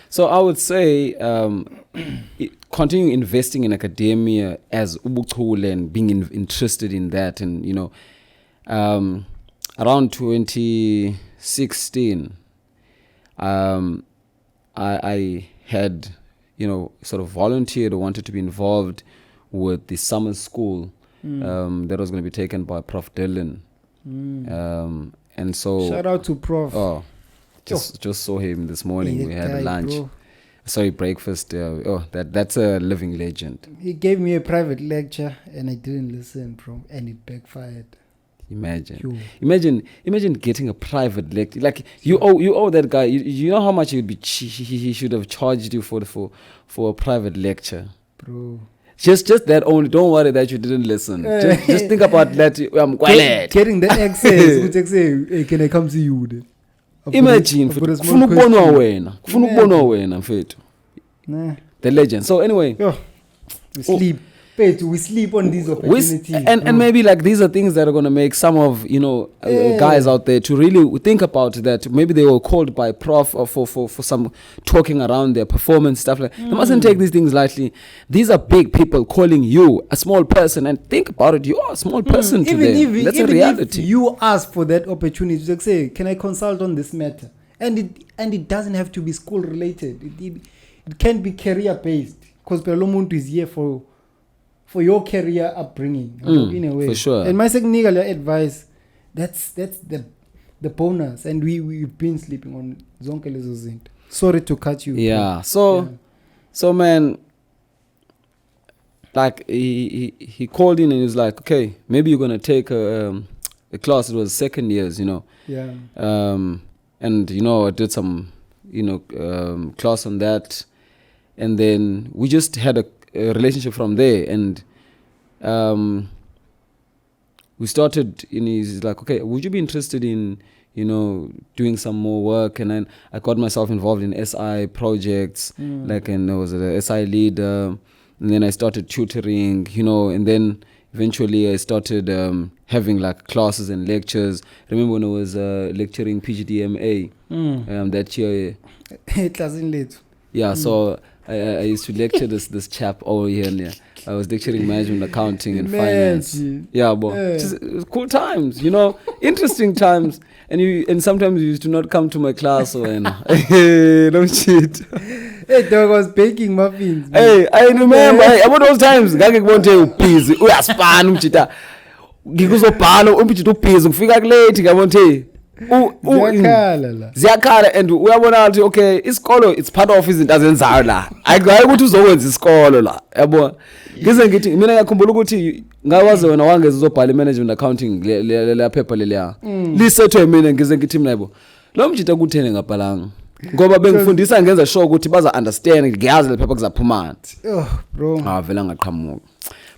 So I would say continue investing in academia as ubuchule and being interested in that. And, around 2016, I had, sort of volunteered or wanted to be involved with the summer school that was going to be taken by Prof. Dylan. And so... Shout out to Prof. Oh. Just saw him this morning. We had lunch. Bro. Sorry, breakfast. That's a living legend. He gave me a private lecture and I didn't listen, bro, and it backfired. Imagine getting a private lecture. Like you owe that guy. You know how much he should have charged you for a private lecture, bro. Just that only. Don't worry that you didn't listen. Just think about that. I'm quiet. Getting the access. Hey, can I come see you? Imagine kufuna ukubonwa wena mfethu the legend. So anyway, we sleep on these opportunities, and maybe like these are things that are going to make some of guys out there to really think about that. Maybe they were called by Prof for some talking around their performance stuff like. You mustn't take these things lightly. These are big people calling you a small person, and think about it, you are a small person to them. That's a reality. If you ask for that opportunity to say, can I consult on this matter, and it doesn't have to be school related. It can be career based, because Pelomuntu is here for your career upbringing, in a way. For sure. And my second advice, that's the bonus, and we've been sleeping on zonke lezo zinto. Sorry to cut you. Yeah. So man, like he called in and he was like, okay, maybe you're gonna take a class. It was second years, Yeah. And I did some class on that, and then we just had a relationship from there, and we started. And he's like, okay, would you be interested in doing some more work? And then I got myself involved in SI projects, and I was a SI leader, and then I started tutoring, and then eventually I started having like classes and lectures. Remember when I was lecturing PGDMA that year? It wasn't late. Yeah, so I used to lecture this chap over here and there. I was lecturing management, accounting, and finance. Yeah, but just cool times, interesting times. And sometimes you used to not come to my class, or don't cheat. Hey, dog was baking muffins. Hey, I remember. Hey, about those times, ngake kubonke ubhizi, uyaspana umjita. Ngikuzobhala umphithi ubhizi, ufika late ngabonke. Ziyakhala and uyabona ukuthi okay, isikolo it's part of izinto azenzayo la. Ayikayi ukuthi uzokwenza isikolo la. Yabo. Ngize ngithi mina ngiyakhumbula ukuthi ngawaze wena wangeza uzobhala management accounting le phepha leliya. Lisethwe mina ngize ngithi mina yabo. Lo mjita kuthene ngabhalanga. Ngoba bengifundisa ngenza sure ukuthi baza understand ngiyazi le phepha kuzaphuma. Oh, bro. Vela ngaqhamuka.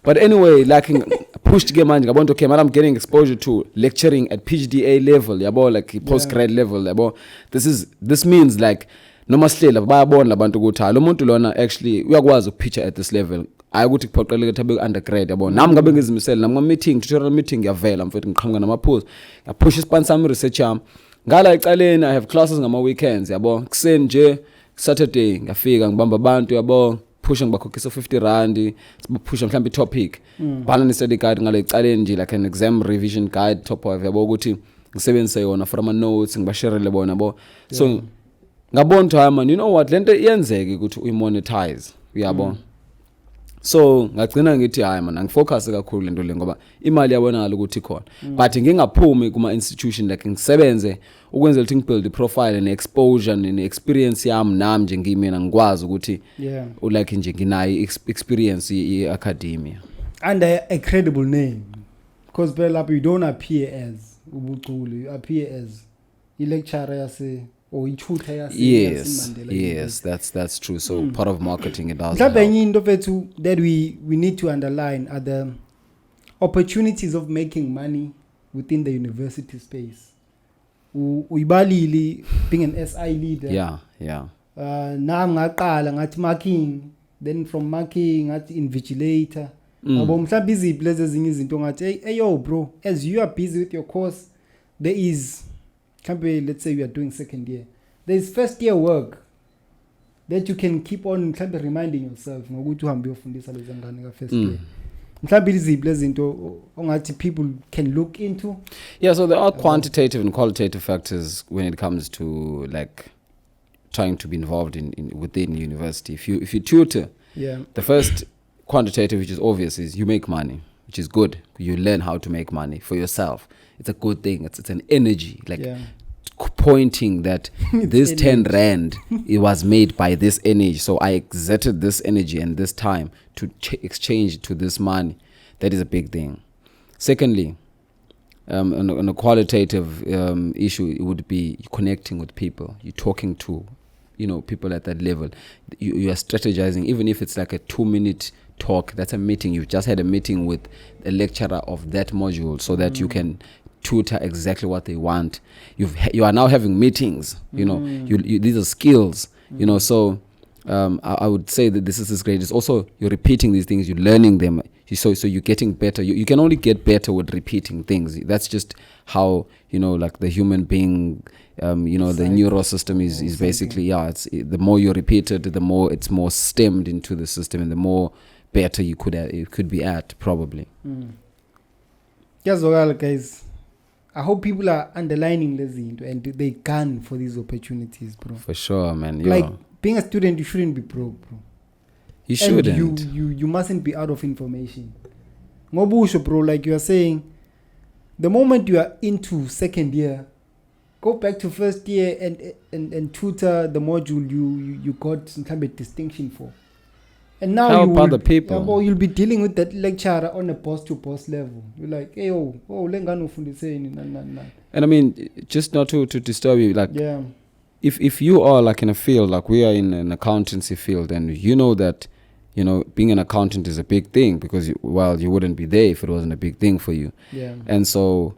But anyway, like pushed ke manje ngabona okay, man, I'm getting exposure to lecturing at PGDA level, yabo, like postgrad level, yabo. This means like noma sihlela bayabona labantu ukuthi lo muntu lona actually uyakwazi ukupitcha at this level. Ayikuthi kuphoqeleke ukuthi abe undergrad, yabo. Nami ngabe ngizimisela nami meeting, tutorial meeting ngiyavela mfethu ngiqhamuka namaphuzu. Ngapush ispan sami research yami. Ngala ecaleni I have classes ngama weekends, yabo. Kuseni nje Saturday ngiyafika ngibamba abantu, yabo. Pushing ngibakhokhisa 50 rand, sibapusha mhlawumbe topic. Bhala ni study guide ngale ecaleni nje like an exam revision guide top of yabo ukuthi ngisebenzise yona for ama notes ngibasharele bona yabo. So ngabona ukuthi man, you know what, lento iyenzeke ukuthi uyimonetize, uyabo. So ngagcina ngithi hayi man, ngifocus kakhulu lento le ngoba imali yabonakala ukuthi ikhona. But ngingaphumi kuma institution like ngisebenze ukwenzela ukuthi ngibuild i-profile ne exposure ne experience yami nami nje ngimina ngikwazi ukuthi like nje nginayo experience i-academia under a credible name, because lapho you don't appear as ubuchule, you appear as i-lecturer yase or i-tutor yase. Yes, that's true. So part of marketing it does. That we need to underline are the opportunities of making money within the university space. Uibalili being an SI leader. Yeah. Now ngaqala ngathi marking, then from marking ngathi invigilator. Abo mhla busy places ezinye izinto ngathi hey yo bro, as you are busy with your course, there is let's say you are doing second year. There is first year work that you can keep on reminding yourself ngokuthi uhambe uyofundisa lezi ngane ka first year. People can look into. Yeah, so there are quantitative and qualitative factors when it comes to like trying to be involved in within university. If you tutor, the first quantitative, which is obvious, is you make money, which is good. You learn how to make money for yourself. It's a good thing. It's an energy, like pointing that this 10 rand it was made by this energy. So I exerted this energy and this time to exchange it to this money. That is a big thing. Secondly, on a qualitative issue, it would be connecting with people. You're talking to, people at that level. You are strategizing, even if it's like a 2-minute talk. That's a meeting. You've just had a meeting with a lecturer of that module so that you can tutor exactly what they want. You are now having meetings. These are skills. So I would say that this is great. It's also you're repeating these things. You're learning them. So you're getting better. You can only get better with repeating things. That's just how like the human being. The neural system is basically it's the more you repeat it, the more it's more stemmed into the system, and the more better you could be at probably. Guys, I hope people are underlining Lezinto and they gun for these opportunities, bro. For sure, man. Like being a student, you shouldn't be broke, bro. You shouldn't. And you mustn't be out of information. Ngobusho, bro, like you are saying, the moment you are into second year, go back to first year and tutor the module you got some kind of distinction for. And now help other people. Yeah, you'll be dealing with that lecturer on a post-to-post level. You're like, hey, and I mean, just not to disturb you, like, yeah. If you are like in a field, like we are in an accountancy field, and you know that, you know, being an accountant is a big thing because, you wouldn't be there if it wasn't a big thing for you. Yeah. And so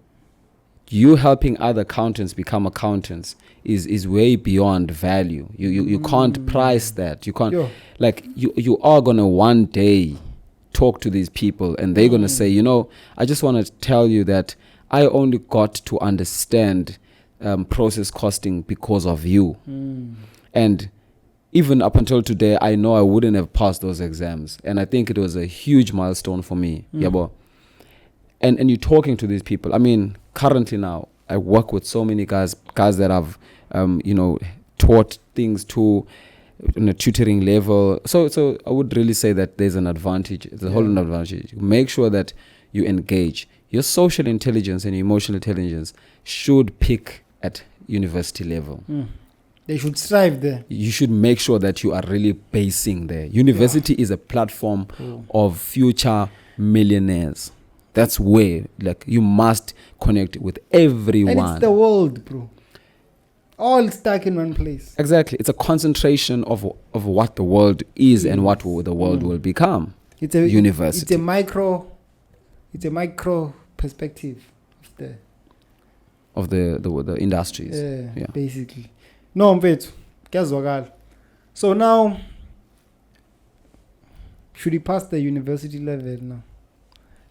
you helping other accountants become accountants is way beyond value. You can't price that. You can't, like, you are going to one day talk to these people and they're going to say, you know, I just want to tell you that I only got to understand process costing because of you. And even up until today, I know I wouldn't have passed those exams. And I think it was a huge milestone for me. Yabo. And you're talking to these people. I mean, currently now, I work with so many guys that I've, you know, taught things to on a tutoring level. So I would really say that there's an advantage. There's a whole advantage. Make sure that you engage. Your social intelligence and emotional intelligence should peak at university level. They should strive there. You should make sure that you are really basing there. University is a platform of future millionaires. That's where, like, you must connect with everyone. And it's the world, bro. All stuck in one place. Exactly. It's a concentration of what the world is and what the world will become. It's a university. It's a micro perspective of the industries. Yeah. Basically. No, mfethu. Kuyazwakala. So now, should he pass the university level now?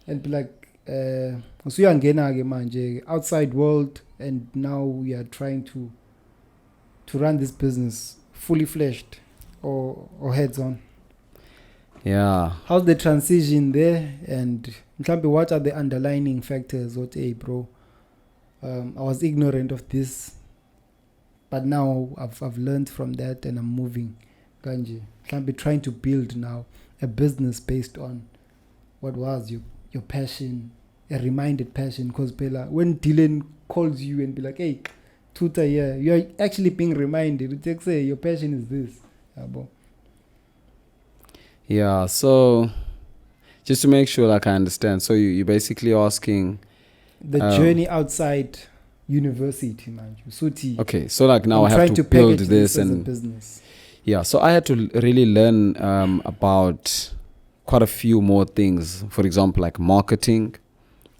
And be like, usuyangena-ke manje outside world, and now we are trying to run this business fully fleshed or heads on. Yeah. How's the transition there? And what are the underlying factors? What, hey, bro, I was ignorant of this, but now I've learned from that and I'm moving. Kanje, trying to build now a business based on what was your passion, a reminded passion. Because when Dylan calls you and be like, hey, Tutor, yeah, you're actually being reminded. It's like, say, your passion is this. Yeah, so just to make sure, like, I understand. So you're basically asking the journey outside university, man. Okay, so like now I have to build this and business. Yeah, so I had to really learn about quite a few more things. For example, like marketing.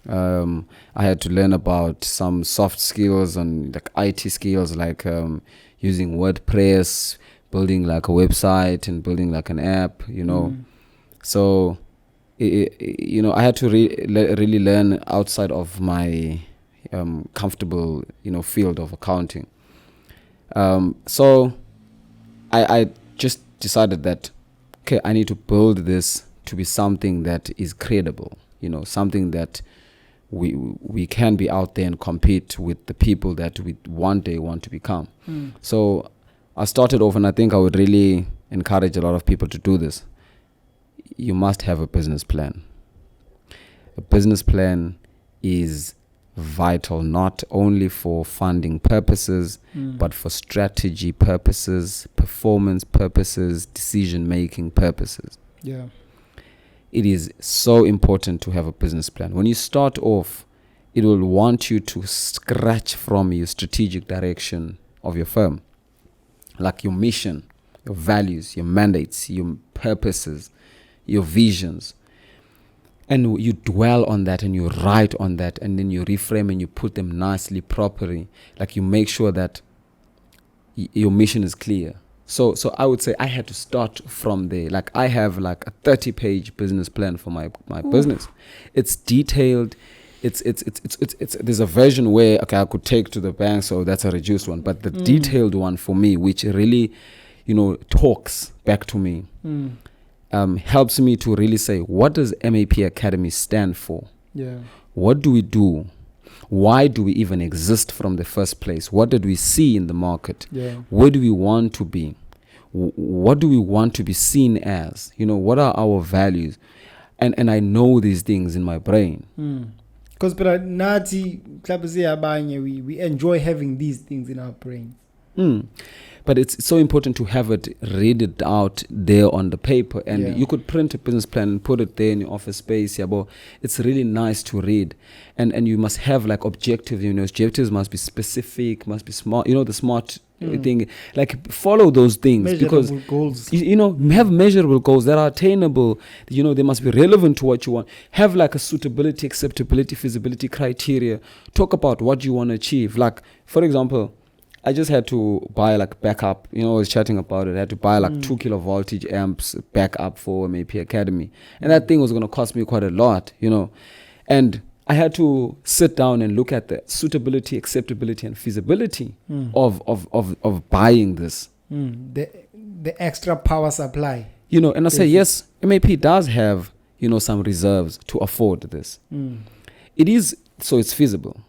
I had to learn about some soft skills and like IT skills, like using WordPress, building like a website and building like an app, you know. So, you know, I had to really learn outside of my comfortable, you know, field of accounting. So I just decided that, okay, I need to build this to be something that is credible, you know, something that we can be out there and compete with the people that we one day want to become. So I started off, and I think I would really encourage a lot of people to do this. You must have a business plan. A business plan is vital, not only for funding purposes, but for strategy purposes, performance purposes, decision-making purposes. Yeah. It is so important to have a business plan. When you start off, it will want you to scratch from your strategic direction of your firm, like your mission, your values, your mandates, your purposes, your visions. And you dwell on that and you write on that, and then you reframe and you put them nicely, properly. Like you make sure that your mission is clear. So I would say I had to start from there. Like I have like a 30-page business plan for my business. It's detailed. It's there's a version where, okay, I could take to the bank, so that's a reduced one. But the detailed one for me, which really, you know, talks back to me, helps me to really say, what does MAP Academy stand for? Yeah. What do we do? why do we even exist from the first place? What did we see in the market? Yeah. Where do we want to be? What do we want to be seen as? You know, what are our values? And I know these things in my brain. Because we enjoy having these things in our brains. But it's so important to have it read it out there on the paper, and you could print a business plan and put it there in your office space. Yeah, but it's really nice to read, and you must have like objectives. You know, objectives must be specific, must be smart. You know, the smart thing, like follow those things, measurable because goals. You know, have measurable goals that are attainable. You know, they must be relevant to what you want. Have like a suitability, acceptability, feasibility criteria. Talk about what you want to achieve. Like, for example, I just had to buy like backup. You know, I was chatting about it. I had to buy like 2 kilovoltage amps backup for MAP Academy, and that thing was going to cost me quite a lot. You know, and I had to sit down and look at the suitability, acceptability, and feasibility of buying this. The extra power supply. You know, and I say, yes, MAP does have, you know, some reserves to afford this. It is, so it's feasible.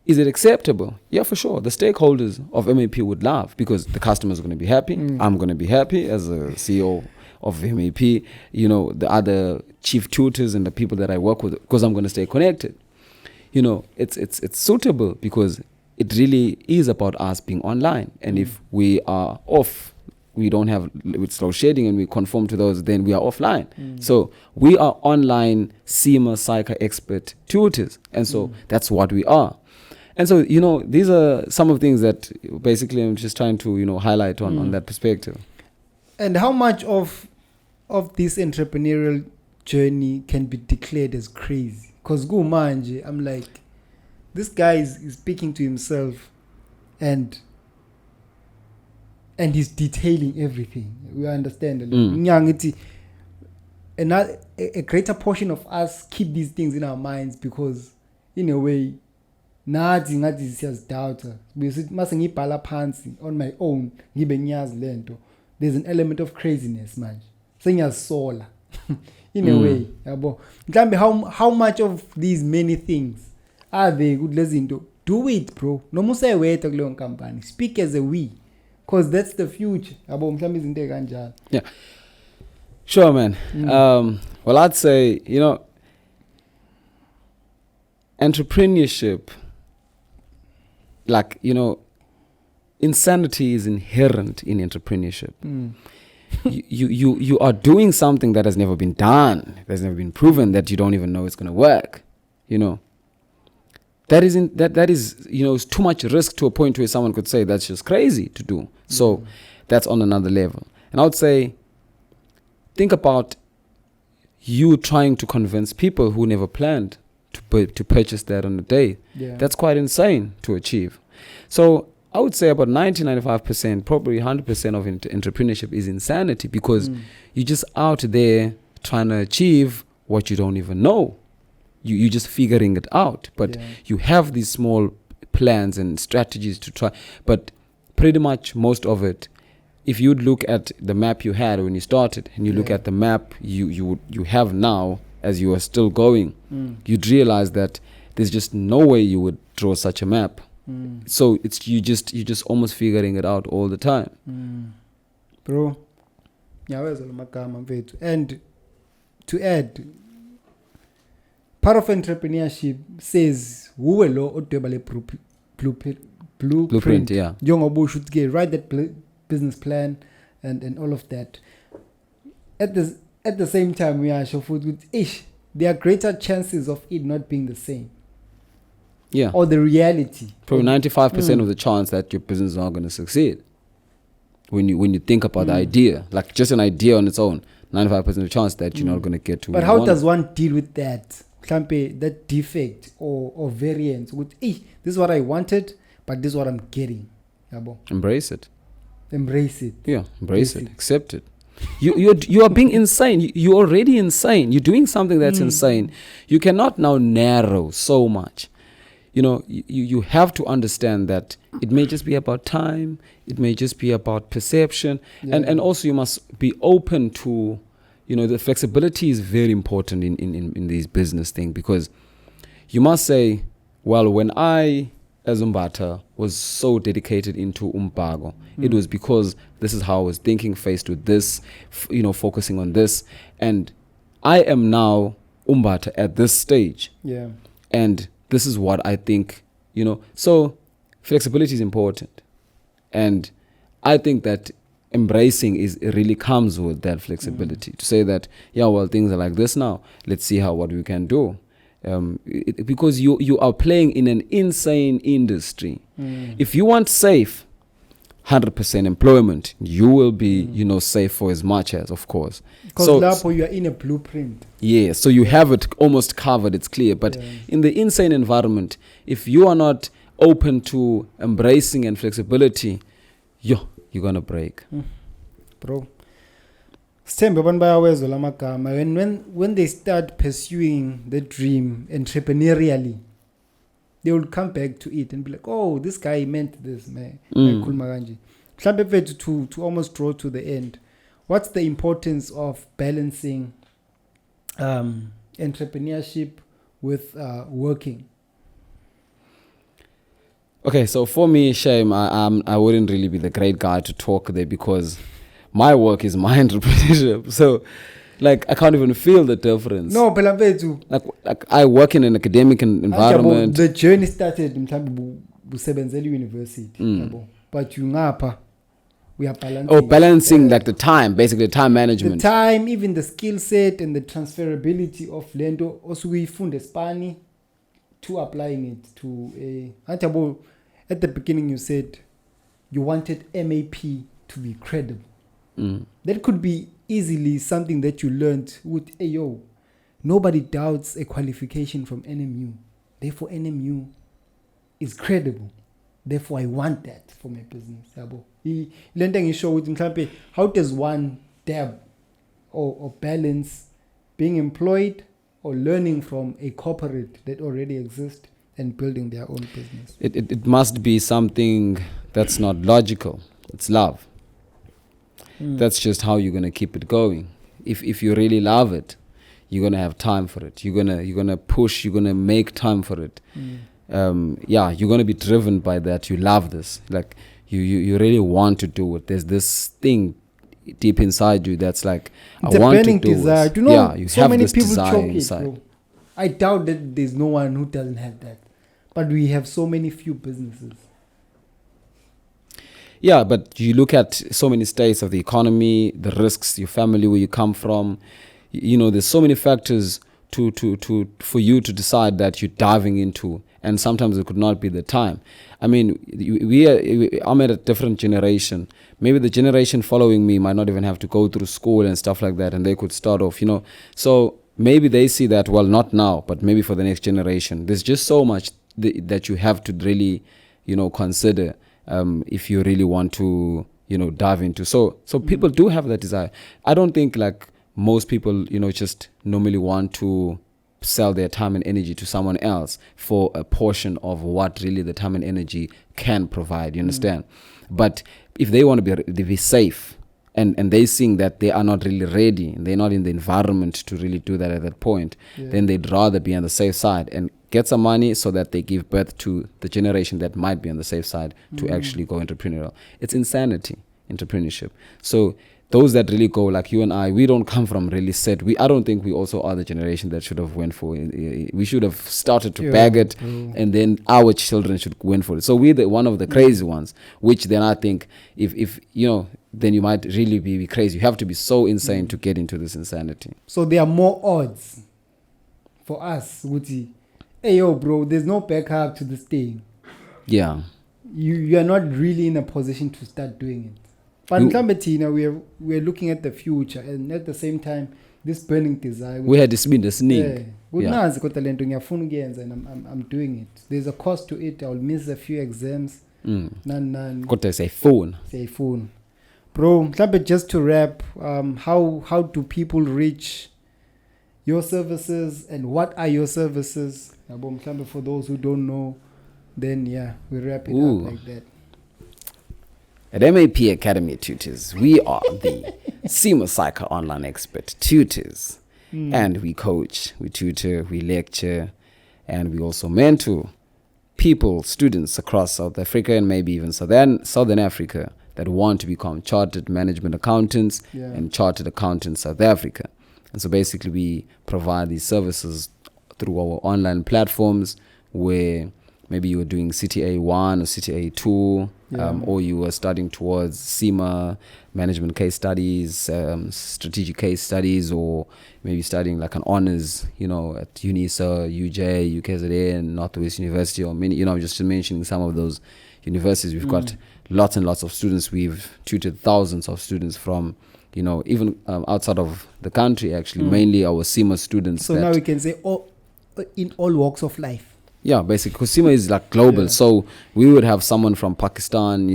Is it acceptable? Yeah, for sure. The stakeholders of MAP would love, because the customers are going to be happy. I'm going to be happy as a CEO of MAP, you know, the other chief tutors and the people that I work with, because I'm going to stay connected. You know, it's suitable because it really is about us being online. And if we are off, we don't have with slow shading and we conform to those, then we are offline. So we are online SEMA psycho expert tutors. And so that's what we are. And so, you know, these are some of the things that basically I'm just trying to, you know, highlight on that perspective. And how much of this entrepreneurial journey can be declared as crazy? Because Manje, I'm like, this guy is speaking to himself and he's detailing everything. We understand. A greater portion of us keep these things in our minds because, in a way, nathi ngathi siyazidoubt bese mase ngibhala phansi on my own ngibe ngiyazi lento, there's an element of craziness manje sengiyazisola in a way yabo mhlambe how much of these many things are there kulezi zinto? Do it, bro. Noma usewetha kuleyo company, speak as a we, because that's the future yabo mhlambe izinto ekanjalo. Yeah, sure, man. Well, I'd say, you know, entrepreneurship, like, you know, insanity is inherent in entrepreneurship. You are doing something that has never been done, that's never been proven, that you don't even know it's going to work. You know, that is you know, it's too much risk to a point where someone could say that's just crazy to do. So that's on another level. And I would say, think about you trying to convince people who never planned to purchase that on the day. That's quite insane to achieve. So I would say about 95%, probably 100% of entrepreneurship is insanity, because you're just out there trying to achieve what you don't even know. You're just figuring it out. But you have these small plans and strategies to try. But pretty much most of it, if you'd look at the map you had when you started and you look at the map you have now as you are still going, you'd realize that there's just no way you would draw such a map. So it's you just almost figuring it out all the time. Bro, and to add, part of entrepreneurship says blueprint. Yeah, should write that business plan and all of that. At the same time, we are there are greater chances of it not being the same. Yeah. Or the reality. Probably 95% of the chance that your business is not going to succeed. When you think about the idea, like just an idea on its own, 95% of the chance that you're not going to get to. But how does one deal with that? That defect or variance? This is what I wanted, but this is what I'm getting. Embrace it. Embrace it. Yeah, embrace it. Accept it. You are being insane. You're already insane. You're doing something that's insane. You cannot now narrow so much. You know, you have to understand that it may just be about time. It may just be about perception. And also you must be open to, you know, the flexibility is very important in these business things, because you must say, Well, when I, as Umbata, was so dedicated into Umbago, it was because this is how I was thinking, faced with this, focusing on this. And I am now Umbata at this stage. Yeah. And this is what I think, so flexibility is important. And I think that embracing it really comes with that flexibility to say that, things are like this now. Let's see what we can do. Because you are playing in an insane industry. If you want safe, 100% employment, you will be, safe for as much as, of course. Because you are in a blueprint. Yeah, so you have it almost covered, it's clear. But in the insane environment, if you are not open to embracing and flexibility, you're going to break. Bro. When they start pursuing the dream entrepreneurially, they will come back to it and be like, oh, this guy meant this, man. To almost draw to the end, what's the importance of balancing entrepreneurship with working? Okay, so for me, Shame, I wouldn't really be the great guy to talk there because my work is my entrepreneurship. So, I can't even feel the difference. No, but like I work in an academic environment. The journey started in Busebenzeli University. But we are balancing. Oh, balancing the time, basically time management. The time, even the skill set and the transferability of Lendo. Also, we found the Spani to applying it to a. At the beginning, you said you wanted MAP to be credible. That could be easily something that you learned with nobody doubts a qualification from NMU. Therefore, NMU is credible. Therefore, I want that for my business. How does one dab or balance being employed or learning from a corporate that already exists and building their own business? It must be something that's not logical. It's love. That's just how you're gonna keep it going. If you really love it, you're gonna have time for it. You're gonna push. You're gonna make time for it. You're gonna be driven by that. You love this. Like you really want to do it. There's this thing deep inside you that's like, I want to do desire. it. You so have many this people choke inside. Bro. I doubt that there's no one who doesn't have that. But we have so many few businesses. Yeah, but you look at so many states of the economy, the risks, your family, where you come from. There's so many factors for you to decide that you're diving into, and sometimes it could not be the time. I mean, I'm at a different generation. Maybe the generation following me might not even have to go through school and stuff like that, and they could start off, So maybe they see that, well, not now, but maybe for the next generation. There's just so much that you have to really, consider. If you really want to, dive into. So people do have that desire. I don't think most people, just normally want to sell their time and energy to someone else for a portion of what really the time and energy can provide. You understand? But if they want to be safe and they seeing that they are not really ready, they're not in the environment to really do that at that point, then they'd rather be on the safe side and get some money so that they give birth to the generation that might be on the safe side to actually go entrepreneurial. It's insanity, entrepreneurship. So those that really go, like you and I, we don't come from really set. I don't think we also are the generation that should have went for it. We should have started to bag it, and then our children should win for it. So we're one of the crazy ones, which then I think if then you might really be crazy. You have to be so insane to get into this insanity. So there are more odds for us, Guti. Hey, bro, there's no backup to this thing. Yeah. You are not really in a position to start doing it. But we're looking at the future, and at the same time, this burning desire. We had this snake. And I'm doing it. There's a cost to it. I'll miss a few exams. Say phone. Bro, just to wrap, how do people reach your services, and what are your services? For those who don't know, then we wrap it up like that. At MAP Academy Tutors, we are the SEMA Psycho online expert tutors. And we coach, we tutor, we lecture, and we also mentor people, students across South Africa and maybe even Southern Africa that want to become chartered management accountants and chartered accountants South Africa. And so basically we provide these services through our online platforms where maybe you were doing CTA 1 or CTA 2, or you were studying towards SEMA, management case studies, strategic case studies, or maybe studying like an honors, at UNISA, UJ, UKZA, and Northwest University, or many, just mentioning some of those universities. We've got lots and lots of students. We've tutored thousands of students from, even outside of the country, actually, mainly our SEMA students. So now we can say in all walks of life. Yeah, basically, because SEMA is like global. So we would have someone from Pakistan,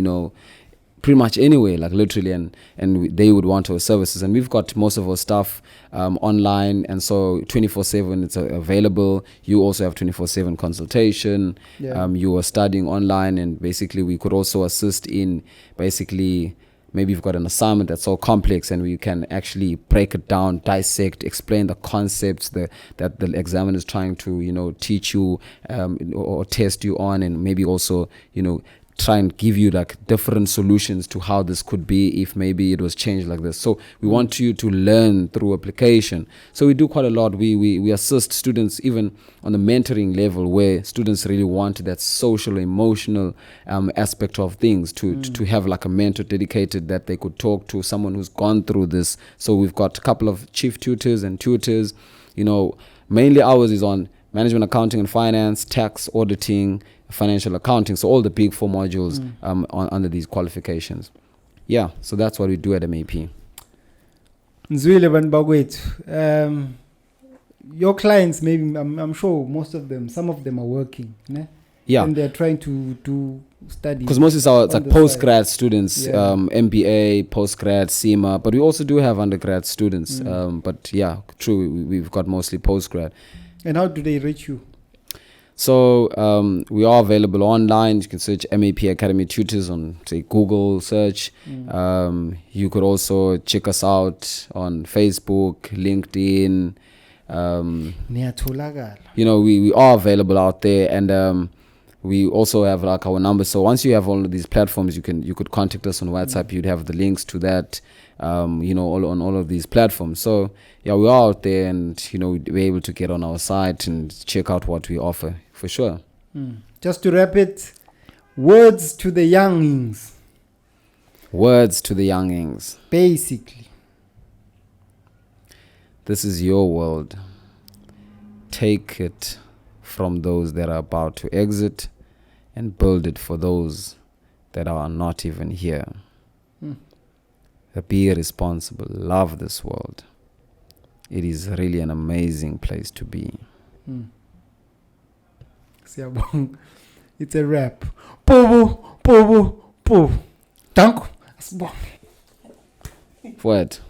pretty much anywhere, like literally, and they would want our services. And we've got most of our stuff online, and so 24/7 it's available. You also have 24/7 consultation. You are studying online, and basically we could also assist in basically, maybe you've got an assignment that's so complex and we can actually break it down, dissect, explain the concepts that the examiner is trying to, teach you or test you on, and maybe also, try and give you like different solutions to how this could be if maybe it was changed like this. So we want you to learn through application. So we do quite a lot. We assist students even on the mentoring level, where students really want that social, emotional aspect of things, to have like a mentor dedicated that they could talk to, someone who's gone through this. So we've got a couple of chief tutors and tutors. Mainly ours is on management, accounting and finance, tax, auditing, financial accounting. So all the big 4 modules under these qualifications. Yeah, so that's what we do at MAP. Nzwile bantu bakwethu. Your clients, maybe I'm sure most of them, some of them are working, ne? Yeah, and they're trying to study, because most of it's like postgrad students, MBA, postgrad, SEMA, but we also do have undergrad students. But yeah, true, we've got mostly postgrad. And how do they reach you? So we are available online. You can search MAP Academy Tutors on, say, Google search. You could also check us out on Facebook, LinkedIn. We are available out there, and we also have like our numbers. So once you have all of these platforms, you could contact us on WhatsApp. You'd have the links to that, all on all of these platforms. So yeah, we are out there, and we're able to get on our site and check out what we offer for sure. Just to wrap it, words to the youngings. Words to the youngings. Basically, this is your world. Take it from those that are about to exit and build it for those that are not even here. Be responsible. Love this world. It is really an amazing place to be. It's a wrap. Povo. Dank. What?